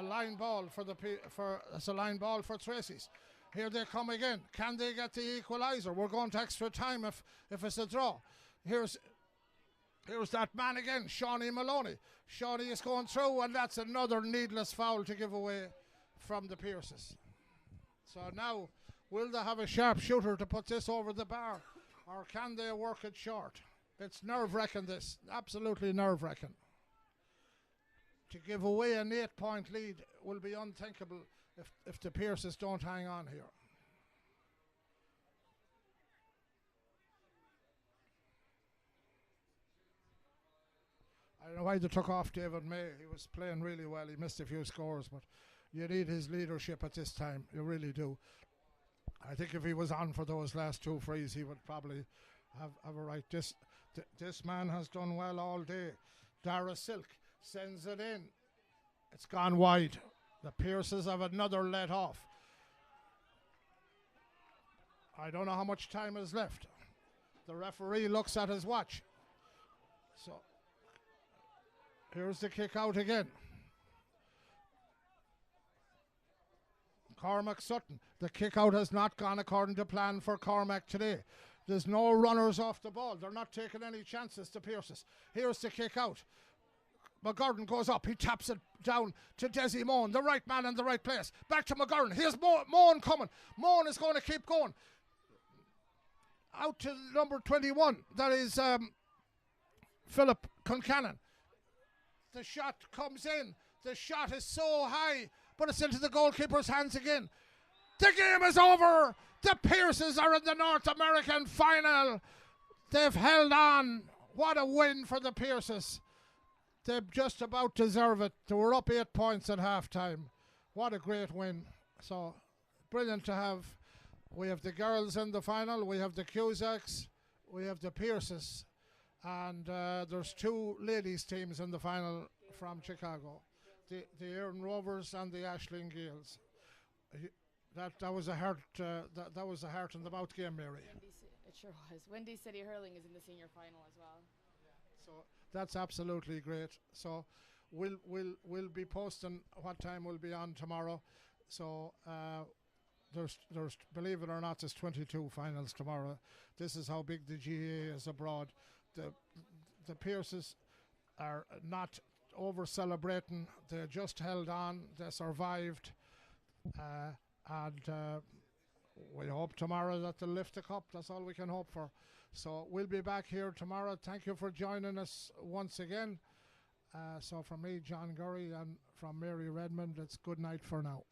S1: line ball it's a line ball for Tracy's. Here they come again. Can they get the equaliser? We're going to extra time if it's a draw. Here's that man again, Shawnee Maloney. Shawnee is going through, and that's another needless foul to give away from the Pierces. So now, will they have a sharp shooter to put this over the bar, or can they work it short? It's nerve-wracking, this. Absolutely nerve-wracking. To give away an 8-point lead will be unthinkable if the Pierces don't hang on here. I don't know why they took off David May. He was playing really well. He missed a few scores, but you need his leadership at this time. You really do. I think if he was on for those last 2 frees, he would probably have a right. This man has done well all day. Dara Silk sends it in. It's gone wide. The Pierces have another let off. I don't know how much time is left. The referee looks at his watch. So here's the kick out again. Cormac Sutton. The kick out has not gone according to plan for Cormac today. There's no runners off the ball. They're not taking any chances, the Pierces. Here's the kick out. McGurran goes up. He taps it down to Desi Moan, the right man in the right place. Back to McGurran. Here's Moan coming. Moan is going to keep going. Out to number 21. That is Philip Concannon. The shot comes in. The shot is so high, but it's into the goalkeeper's hands again. The game is over. The Pierces are in the North American final. They've held on. What a win for the Pierces. They just about deserve it. They were up 8 points at half-time. What a great win. So, brilliant to have. We have the girls in the final. We have the Cusacks. We have the Pierces. And there's 2 ladies teams in the final from Chicago. The Erin Rovers and the Ashling Gales. That was a heart. That was a heart in the mouth game, Mary.
S2: It sure was. Windy City Hurling is in the senior final as well.
S1: So that's absolutely great. So we'll be posting what time we'll be on tomorrow. So there's believe it or not, there's 22 finals tomorrow. This is how big the GAA is abroad. The Pierces are not over celebrating. They just held on. They survived. And we hope tomorrow that they'll lift the cup. That's all we can hope for. So we'll be back here tomorrow. Thank you for joining us once again. So from me, John Gurry, and from Mary Redmond, it's good night for now.